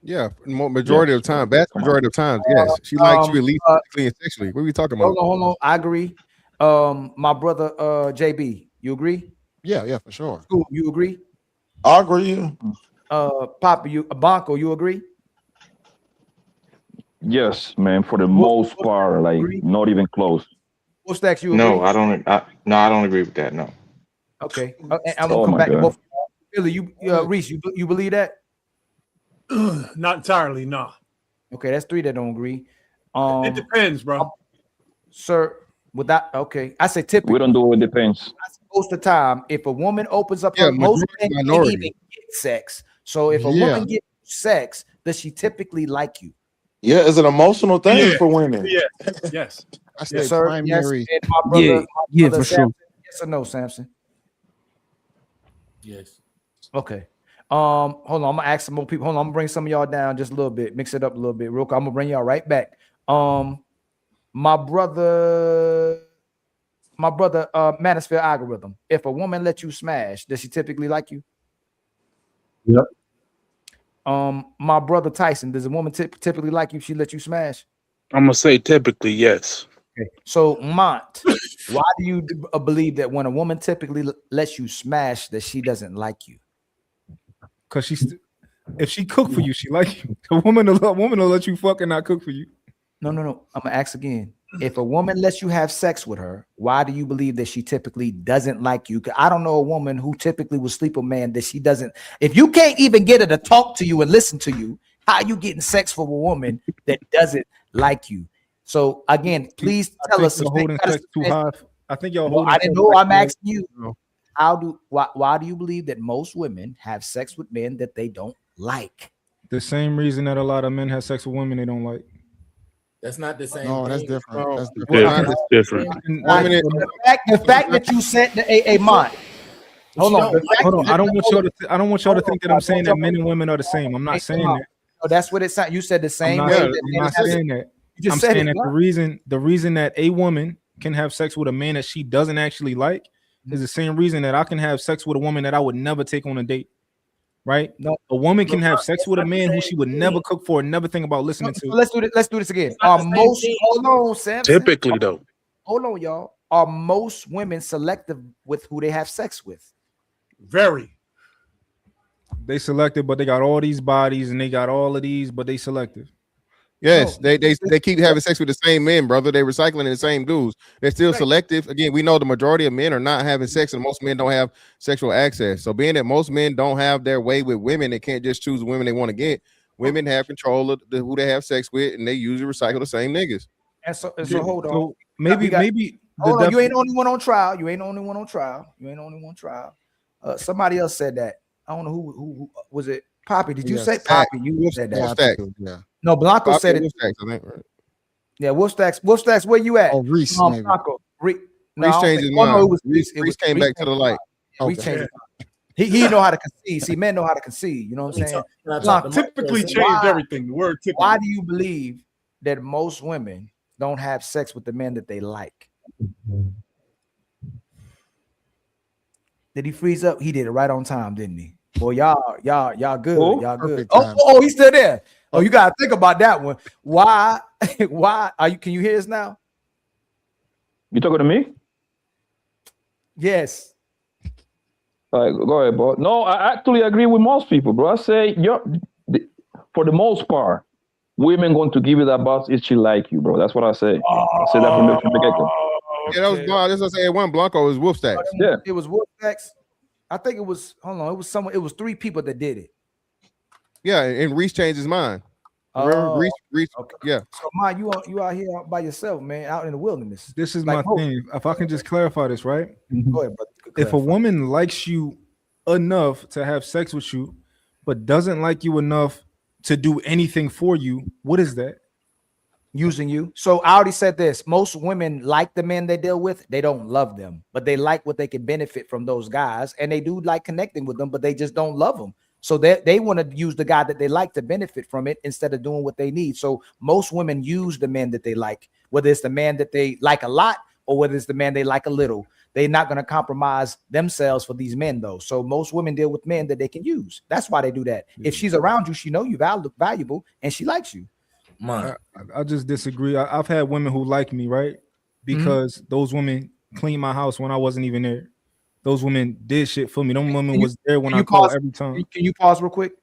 Yeah, majority of the time, vast Come on. majority of times, yes. She likes you at least physically and sexually. What are we talking about? Hold on. I agree. My brother, JB, you agree? yeah, for sure. School, you agree? I agree. Papa, Banco, you agree? Yes, man. For the most part, like agree? not even close. What Stacks, you No, agree? I don't. I don't agree with that. No. Okay. And I'm gonna Oh come my back to God. both. Billy, Reese, you believe that? Not entirely, no. Okay, that's three that don't agree. It depends, bro. Sir, okay, I say typically. We don't do it. Depends. Most of the time, if a woman opens up Yeah, her, most majority, men can't minority. even get sex. So if a Yeah. woman gets sex, does she typically like you? Yeah, it's an emotional thing for women. Yeah. Yes. I say Sir, primary. yes. And my brother, for Samson, sure. yes or no, Samson? Yes. Okay. Hold on. I'm gonna ask some more people. Hold on. I'm gonna bring some of y'all down just a little bit, mix it up a little bit, real quick. I'm gonna bring y'all right back. My brother, Manosphere algorithm. If a woman lets you smash, does she typically like you? Yep. My brother Tyson, does a woman typically like you if she let you smash? I'm gonna say typically yes. Okay. So Mont, why do you believe that when a woman typically lets you smash, that she doesn't like you? Because if she cook for you, she like you. A woman will let you fuck and not cook for you. No. I'm gonna ask again. If a woman lets you have sex with her, why do you believe that she typically doesn't like you? I don't know a woman who typically will sleep with a man that she doesn't. If you can't even get her to talk to you and listen to you, how are you getting sex from a woman that doesn't like you? So again, please tell us. You're holding sex too high. I think y'all Well, holding. I didn't know. I'm asking you. Why do you believe that most women have sex with men that they don't like? The same reason that a lot of men have sex with women they don't like. That's not the same No, thing. that's different. No, That's different. It's different. The fact that you said a mind. Hold on. Hold on. I don't want y'all to think that I'm saying that men and women are the same. I'm not saying that. Oh, that's what it sounds. You said the same way. I'm not saying that. You just I'm said saying it. that the reason that a woman can have sex with a man that she doesn't actually like is the same reason that I can have sex with a woman that I would never take on a date. Right? No, a woman can have sex with a man who she would never cook for and never think about listening to. Let's do this again. Hold on, Sam. Typically, though. Hold on, y'all. Are most women selective with who they have sex with? Very. They selective, but they got all these bodies and they got all of these, but they selective. Yes, they keep having sex with the same men, brother. They recycling the same dudes. They're still selective. Again, we know the majority of men are not having sex, and most men don't have sexual access. So being that most men don't have their way with women, they can't just choose the women they want to get. Women have control of who they have sex with, and they usually recycle the same niggas. And so hold on. So maybe hold on. You ain't the only one on trial. You ain't the only one on trial. You ain't the only one on trial. Somebody else said that. I don't know who was it. Poppy, did you say Poppy? You said that. Yeah. No, Blanco Poppy said it. Wolfstacks, I think, right? Yeah, Wolfstacks, where you at? Oh, Reese. Blanco. Reese changed his mind. No, it was Reese came back to the light. Reese changed his mind. He know how to concede. See, men know how to concede. You know what I'm saying? Blanco typically changed everything. The word typically. Why do you believe that most women don't have sex with the men that they like? Did he freeze up? He did it right on time, didn't he? Boy, y'all good. Oh, y'all good. perfect time. Oh, he's still there. Oh, you gotta think about that one. Why are you? Can you hear us now? You talking to me? Yes. All right, go ahead, bro. No, I actually agree with most people, bro. I say for the most part, women going to give you that box if she like you, bro. That's what I say. I say that from the get-go. Yeah, that was That's what I said. One Blanco was Wolfstacks. Yeah, it was Wolfstacks. I think it was. Hold on, it was someone. It was 3 people that did it. Yeah, and Reese changed his mind. Remember, Reese. Okay. Yeah. So, man, you out here by yourself, man, out in the wilderness. This is my thing. If I can just clarify this, right? Go ahead, brother. If a woman likes you enough to have sex with you, but doesn't like you enough to do anything for you, what is that? Using you. So I already said this. Most women like the men they deal with. They don't love them, but they like what they can benefit from those guys, and they do like connecting with them, but they just don't love them. So they want to use the guy that they like to benefit from it instead of doing what they need. So most women use the men that they like, whether it's the man that they like a lot or whether it's the man they like a little. They're not going to compromise themselves for these men, though. So most women deal with men that they can use. That's why they do that. If she's around you, she know you valuable and she likes you. I just disagree. I've had women who like me, right? Because those women cleaned my house when I wasn't even there. Those women did shit for me. Those women was there when I called every time. Can you pause real quick?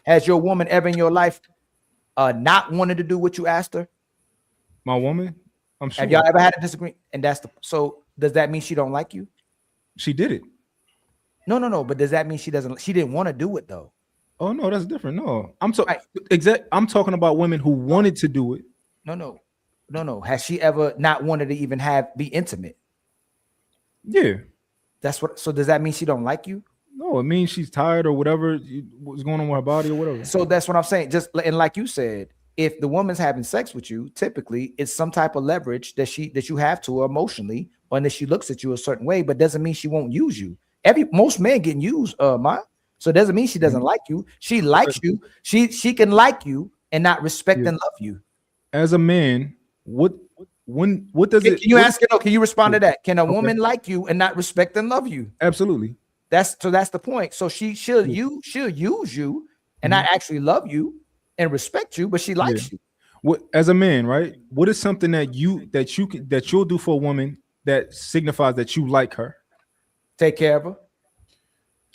Has your woman ever in your life not wanted to do what you asked her? My woman? I'm sure. Have y'all ever had a disagreement? And so does that mean she don't like you? She did it. No. But does that mean she didn't want to do it though? Oh no, that's different. No, I'm talking about women who wanted to do it. No. Has she ever not wanted to even be intimate? Yeah. That's what. So does that mean she don't like you? No, it means she's tired or whatever what's going on with her body or whatever. So that's what I'm saying. And like you said, if the woman's having sex with you, typically it's some type of leverage that you have to her emotionally, or that she looks at you a certain way, but doesn't mean she won't use you. Most men getting used, so it doesn't mean she doesn't like you. She likes you. She can like you and not respect and love you. As a man, what does it? Can you ask it? Can you respond to that? Can a woman like you and not respect and love you? Absolutely. That's the point. So she'll use you and not actually love you and respect you, but she likes you. What, as a man, right? What is something that you'll do for a woman that signifies that you like her? Take care of her.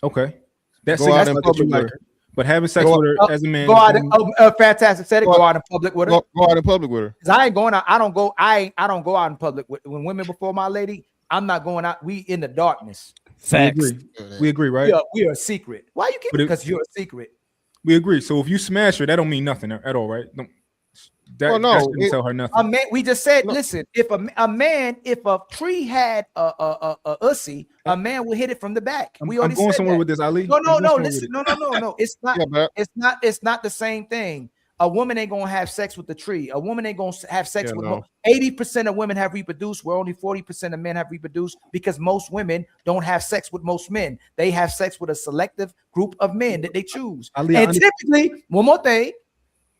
Okay. That's that you like her. But having sex with her as a man. Go out fantastic. Said it. Go out in public with her. Go out in public with her. Because I ain't going out. I don't go out in public when women before my lady. I'm not going out. We in the darkness. Facts. We agree, right? We are a secret. Why you keep it? Because you're a secret. We agree. So if you smash her, that don't mean nothing at all, right? That shouldn't tell her nothing. We just said, listen, if a tree had a ussy, a man will hit it from the back. I'm going somewhere with this, Ali. No. Listen, no. It's not. It's not the same thing. A woman ain't gonna have sex with the tree. A woman ain't gonna have sex with 80% of women have reproduced, where only 40% of men have reproduced, because most women don't have sex with most men. They have sex with a selective group of men that they choose. Typically, one more thing.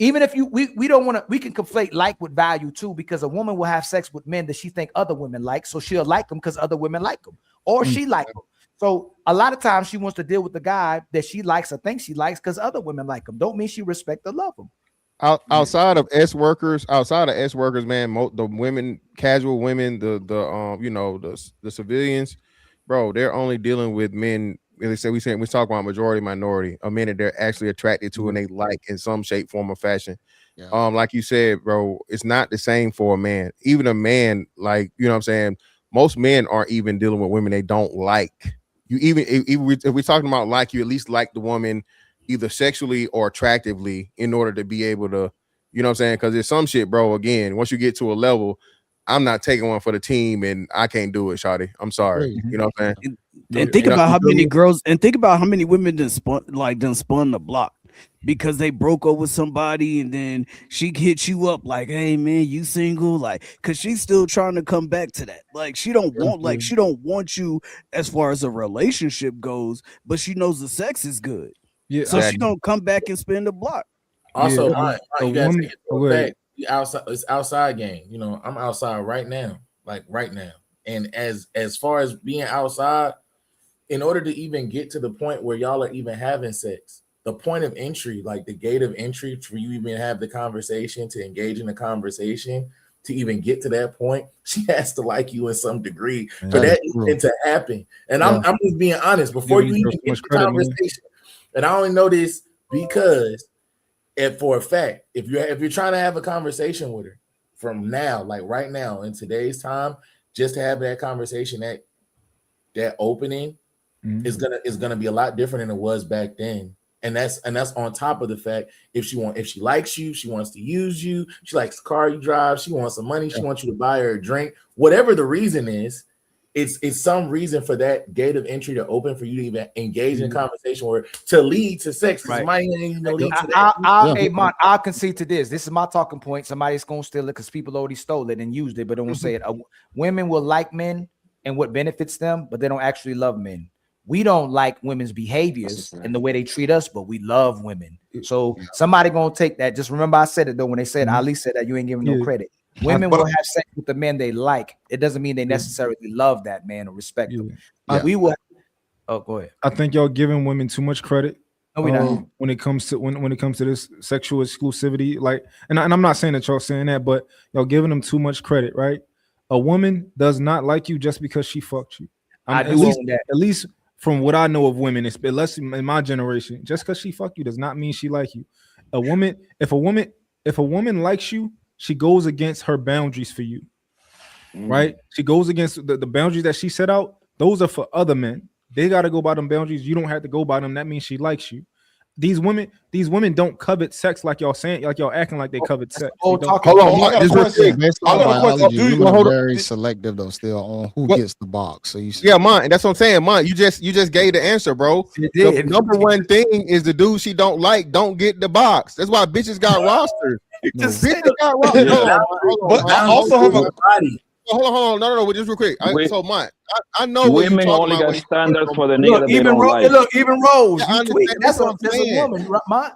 Even if we don't want to, we can conflate like with value too, because a woman will have sex with men that she think other women like, so she'll like them because other women like them, or she like them. So a lot of times she wants to deal with the guy that she likes or thinks she likes because other women like him. Don't mean she respect or love him. Outside of S workers, man, the women, casual women, the civilians, bro, they're only dealing with men. They say we talk about majority minority of men that they're actually attracted to and they like in some shape, form, or fashion. Like you said, bro, it's not the same for a man. Even a man, like, you know what I'm saying, most men aren't even dealing with women they don't like. You even if we're talking about like, you at least like the woman either sexually or attractively in order to be able to, you know what I'm saying? Because there's some shit, bro, again, once you get to a level, I'm not taking one for the team and I can't do it, shawty. I'm sorry. You know what I'm saying? And think about how many girls, and think about how many women done spun the block because they broke up with somebody, and then she hits you up like, "Hey man, you single?" Like, cause she's still trying to come back to that. Like, she don't want you as far as a relationship goes, but she knows the sex is good. Yeah, So she don't come back and spin the block. Also, Yeah, you gotta take it for go a ahead. fact. Outside, it's outside game. You know, I'm outside right now, like right now. And as far as being outside, in order to even get to the point where y'all are even having sex, the point of entry, like the gate of entry for you even have the conversation, to engage in the conversation, to even get to that point, she has to like you in some degree for that even to happen. And I'm just being honest, before you even get the conversation, and I only know this because for a fact, if you're trying to have a conversation with her from now, like right now in today's time, just to have that conversation, that opening is gonna be a lot different than it was back then. And that's on top of the fact, if she likes you, she wants to use you, she likes the car you drive, she wants some money, she wants you to buy her a drink, whatever the reason is, it's some reason for that gate of entry to open for you to even engage in a conversation or to lead to sex. Right. Might even lead to that. I'll concede to this. This is my talking point. Somebody's gonna steal it because people already stole it and used it, but don't say it. Women will like men and what benefits them, but they don't actually love men. We don't like women's behaviors and the way they treat us, but we love women. So somebody gonna take that. Just remember, I said it though when they said Ali said that you ain't giving no credit. Women will have sex with the men they like. It doesn't mean they necessarily love that man or respect them. We will. Oh, go ahead. I think y'all giving women too much credit. No, we not. When it comes to when it comes to this sexual exclusivity, like, and I'm not saying that y'all saying that, but y'all giving them too much credit, right? A woman does not like you just because she fucked you. At least from what I know of women, it's less in my generation. Just because she fucked you does not mean she like you. If a woman likes you, she goes against her boundaries for you, right? She goes against the boundaries that she set out. Those are for other men. They got to go by them boundaries. You don't have to go by them. That means she likes you. These women don't covet sex like y'all saying, like y'all acting like they covet sex. Hold on, I got a question. Based on biology, women are very selective though, still on who gets the box. So you see, that's what I'm saying. You just gave the answer, bro. The number one thing is the dude she don't like don't get the box. That's why bitches got rosters. Bitches got rosters. But I also have a body. Hold on. No, just real quick. So, Mike, I know what women you're talking only about. got standards for the nigga that they don't like. Look, even Rose, I understand. that's what I'm saying. Woman, Mike.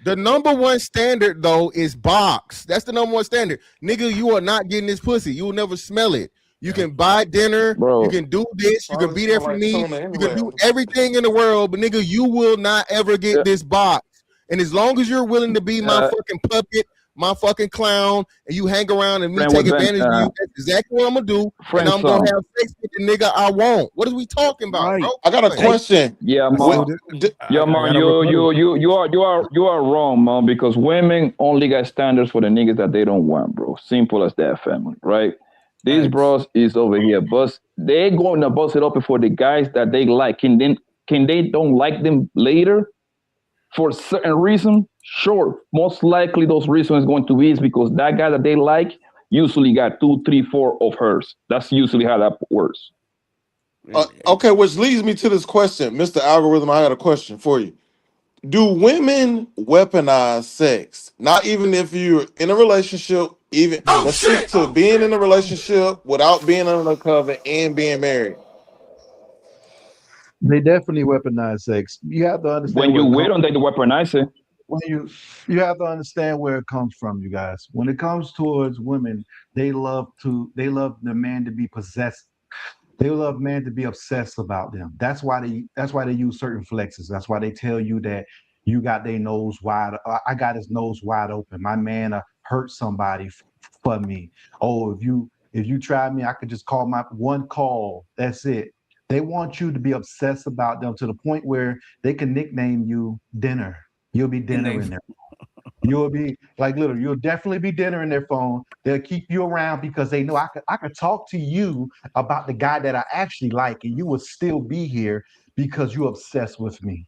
The number one standard though is box. That's the number one standard. Nigga, you are not getting this pussy. You will never smell it. You can buy dinner, bro. You can do this, you can be there for me, you can do everything in the world, but nigga, you will not ever get this box. And as long as you're willing to be my fucking puppet, my fucking clown, and you hang around and me take advantage of you, that's exactly what I'm gonna do. And I'm gonna have sex with the nigga I want. What are we talking about, bro? I got a question. Yeah, man. You are wrong, man, because women only got standards for the niggas that they don't want, bro. Simple as that, family, right? These bros is over here, but they going to bust it up for the guys that they like. Can they don't like them later for a certain reason? Sure, most likely those reasons is going to be is because that guy that they like usually got 2, 3, 4 of hers. That's usually how that works. Okay, which leads me to this question, Mr. Algorithm. I got a question for you. Do women weaponize sex? Not even if you're in a relationship, even let's stick to being in a relationship without being undercover and being married. They definitely weaponize sex. You have to understand when you wait on them to weaponize it. When you have to understand where it comes from, you guys. When it comes towards women, they love the man to be possessed. They love man to be obsessed about them. That's why they use certain flexes. That's why they tell you that you got their nose wide. I got his nose wide open. My man hurt somebody for me. Oh, if you try me, I could just call my one call. That's it. They want you to be obsessed about them to the point where they can nickname you dinner. You'll be dinner in there. You'll be like literally, you'll definitely be dinner in their phone. They'll keep you around because they know I could talk to you about the guy that I actually like, and you will still be here because you're obsessed with me.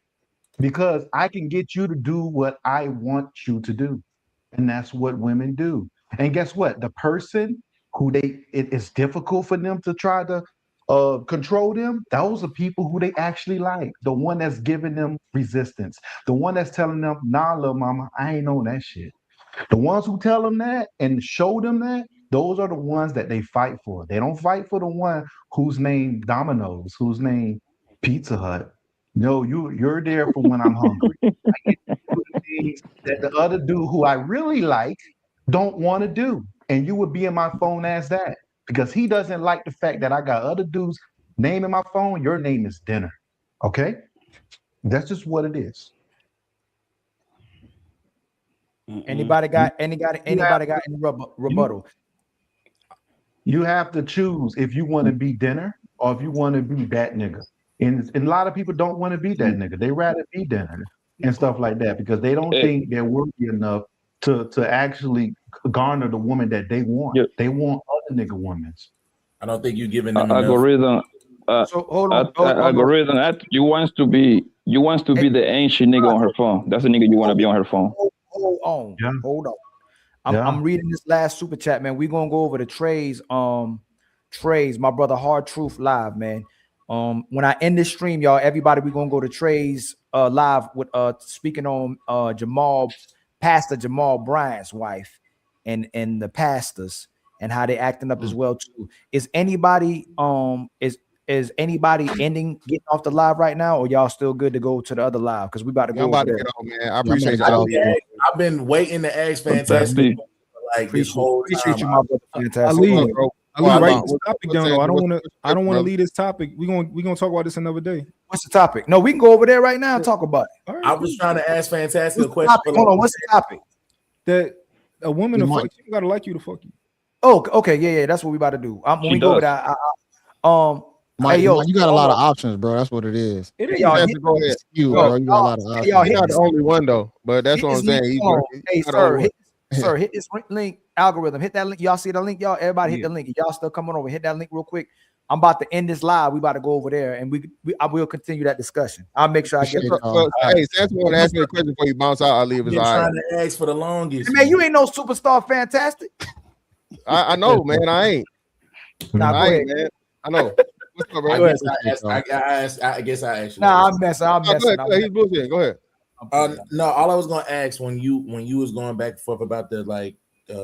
Because I can get you to do what I want you to do. And that's what women do. And guess what? The person who it's difficult for them to try to control them, those are people who they actually like. The one that's giving them resistance. The one that's telling them, nah, little mama, I ain't on that shit. The ones who tell them that and show them that, those are the ones that they fight for. They don't fight for the one whose name Domino's, whose name Pizza Hut. No, you're there for when I'm hungry. I get to do the things that the other dude who I really like don't want to do. And you would be in my phone as that because he doesn't like the fact that I got other dudes' name in my phone. Your name is dinner. Okay? That's just what it is. Anybody got any rebuttal? You have to choose if you want to be dinner or if you want to be that nigga. And a lot of people don't want to be that nigga. They rather be dinner and stuff like that because they don't think they're worthy enough to actually garner the woman that they want. Yep. They want other nigga women. I don't think you're giving them algorithm. So hold on. Algorithm. You wants to be the ancient nigga on her phone. That's the nigga you want to be on her phone. Hold on. Yeah. Hold on. Yeah. I'm reading this last super chat, man. We're gonna go over the Trey's my brother Hard Truth live, man. When I end this stream, y'all, everybody, we're gonna go to Trey's live with speaking on Pastor Jamal Bryant's wife and the pastors and how they acting up as well too. Is anybody is anybody getting off the live right now, or y'all still good to go to the other live? Because we about to go. I'm about to get on, man. I appreciate y'all. I've been waiting to ask Fantastic like this whole time. Appreciate you, my brother. Fantastic. Ali, right this topic down though. I don't want to leave this topic. We're gonna talk about this another day. What's the topic? No, we can go over there right now and talk about it. All right, I was trying to ask Fantastic a question. Hold on, what's the topic? That a woman to fuck you gotta like you to fuck you. Oh, okay, yeah, that's what we about to do. When we go over that, Mike, hey, yo, you got a lot of options, bro. That's what it is. It is. Y'all have to go ahead. You got a lot of options. You're not the only one though, but that's what I'm saying. Hey, sir, hit this link algorithm. Hit that link. Y'all see the link, y'all? Everybody hit the link. Y'all still coming over? Hit that link real quick. I'm about to end this live. We about to go over there, and I will continue that discussion. I'll make sure I get. Hey, Sansa want to ask me a question before you bounce out. I'll leave his eye. Trying to ask for the longest. Man, you ain't no superstar. Fantastic. I know, man. I ain't. I ain't, man. I know. What's up, bro? I guess I asked. Nah, I'm messing. Go ahead. He's bullshit. Go ahead. No, all I was gonna ask when you was going back and forth about the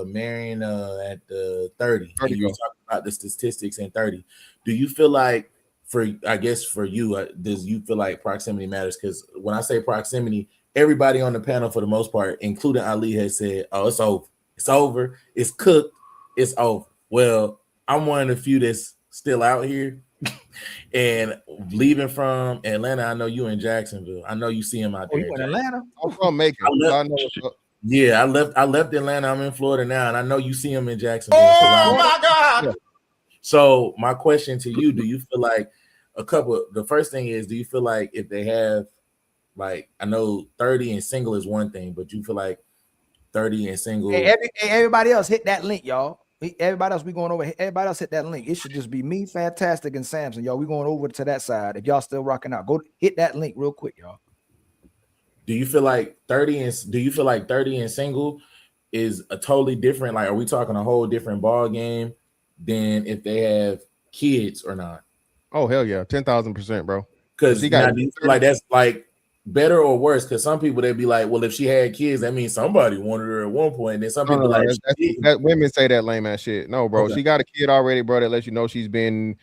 marrying at the 30, and you were talking about the statistics in 30. Do you feel like for you, does you feel like proximity matters? Because when I say proximity, everybody on the panel for the most part, including Ali, has said, "Oh, it's over. It's over. It's cooked. It's over." Well, I'm one of the few that's still out here. And leaving from Atlanta, I know you in Jacksonville. I know you see him out there. You in Atlanta? I'm from Macon. I left Atlanta. I'm in Florida now, and I know you see him in Jacksonville. Oh my God! So my question to you: do you feel like the first thing is, do you feel like if they have, like, I know 30 and single is one thing, but you feel like 30 and single? Hey, everybody else hit that link, y'all. Everybody else, we going over. Everybody else hit that link. It should just be me, Fantastic, and Samson, y'all. We going over to that side. If y'all still rocking out, go hit that link real quick, y'all. Do you feel like 30 and single is a totally different? Like, are we talking a whole different ball game than if they have kids or not? Oh hell yeah, 10,000%, bro. Because do you feel like that's like better or worse? Because some people they'd be like, well, if she had kids, that means somebody wanted her at one point. And then some people that women say that lame ass shit. No, bro, she got a kid already, bro. That lets you know she's been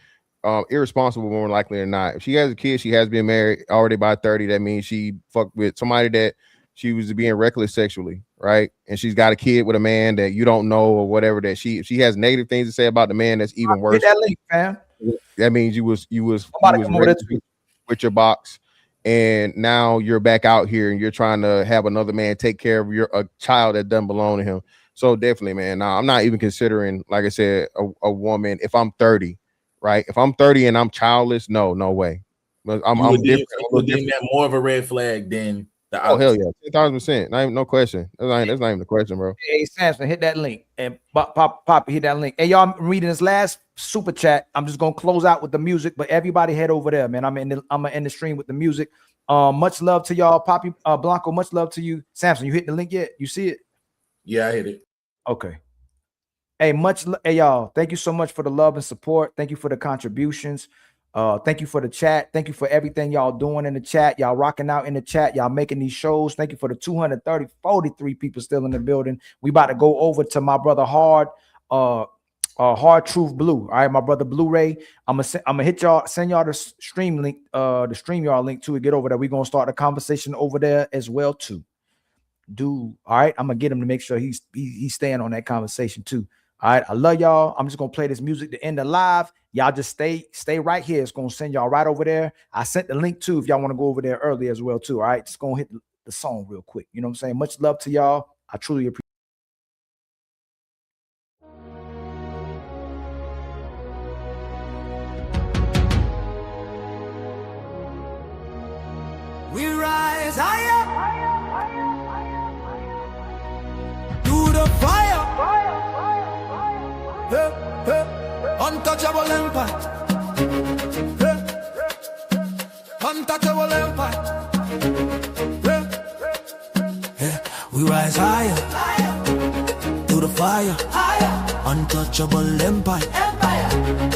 irresponsible more likely than not. If she has a kid, she has been married already by 30. That means she fucked with somebody that she was being reckless sexually, right? And she's got a kid with a man that you don't know or whatever. That she has negative things to say about the man, that's even worse. Hit that link, fam. That means you was with your box, and now you're back out here and you're trying to have another man take care of a child that doesn't belong to him. So definitely, man. Now I'm not even considering, like I said, a woman if I'm 30, right? If I'm 30 and I'm childless, no way. I'm different. Would deem that more of a red flag than Oh hell yeah, 10,000%. No question. That's not even the question, bro. Hey, Samson, hit that link and pop, hit that link. Hey, y'all, I'm reading this last super chat. I'm just gonna close out with the music, but everybody head over there, man. I'm gonna end the stream with the music. Much love to y'all, Poppy, Blanco. Much love to you, Samson. You hit the link yet? You see it? Yeah, I hit it. Okay. Hey, hey y'all. Thank you so much for the love and support. Thank you for the contributions. Thank you for the chat. Thank you for everything y'all doing in the chat. Y'all rocking out in the chat. Y'all making these shows. Thank you for the 43 people still in the building. We about to go over to my brother Hard Truth Blue. All right, my brother Blu-ray. I'm gonna hit y'all, send y'all the stream link, the StreamYard link to it. Get over there. We're gonna start a conversation over there as well too. All right. I'm gonna get him to make sure he's staying on that conversation too. All right, I love y'all. I'm just gonna play this music to end the live. Y'all just stay right here. It's gonna send y'all right over there. I sent the link too if y'all want to go over there early as well too. All right, just gonna hit the song real quick. You know what I'm saying? Much love to y'all. I truly appreciate. We rise higher through the fire. Untouchable empire. Untouchable empire. We rise higher through the fire. Untouchable empire.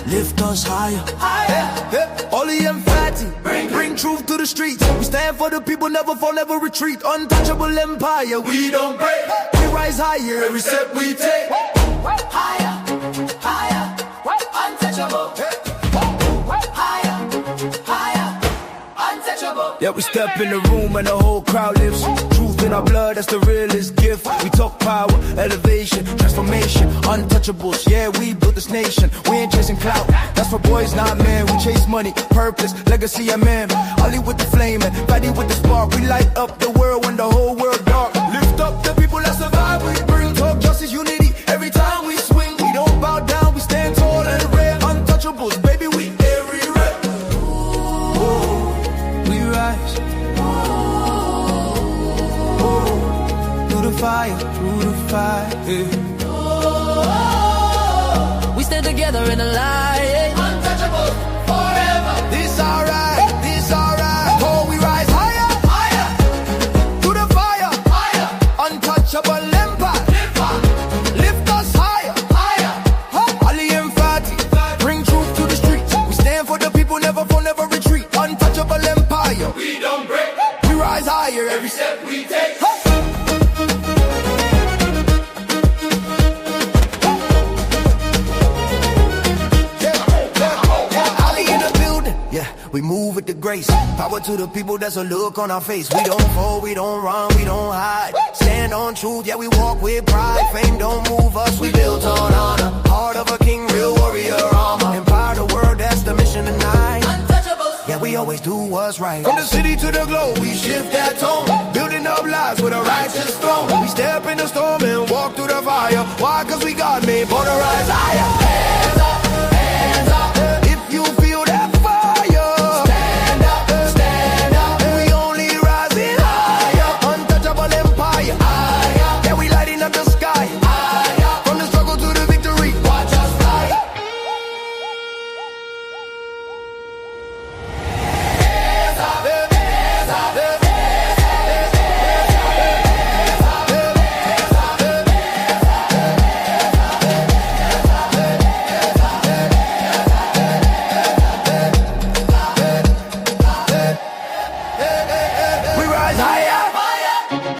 Lift us higher. Ollie and Fatty, bring truth to the streets. We stand for the people, never fall, never retreat. Untouchable empire, we don't break. We rise higher every step we take. Higher, higher, untouchable. Higher, untouchable. Yeah, we step in the room and the whole crowd lifts. Truth in our blood, that's the realest gift. We talk power, elevation, transformation, untouchables. Yeah, we built this nation. We ain't chasing clout. That's for boys, not men. We chase money, purpose, legacy, and man. Ollie with the flame and Fatty with the spark. We light up the world when the whole world dark. Lift up the people that survive. We bring talk, justice, unity. Every time we swing, we don't bow down. We stand tall and rare. Untouchables, baby, we everywhere. We rise. Through the fire, through the fire. We stand together in the light. Untouchable forever. This alright, this alright. Oh, we rise higher, higher. Through the fire, higher. Untouchable empire. Lift us higher, higher. Ali and Fatty, bring truth to the streets. We stand for the people, never fall, never retreat. Untouchable empire. We don't break. We rise higher every step we take. We move with the grace. Power to the people, that's a look on our face. We don't fall, we don't run, we don't hide. Stand on truth, yeah, we walk with pride. Fame don't move us, we built on honor. Heart of a king, real warrior armor. Empower the world, that's the mission tonight. Untouchables. Yeah, we always do what's right. From the city to the globe, we shift that tone. Building up lives with a righteous throne. We step in the storm and walk through the fire. Why? Cause we God made for the rise higher.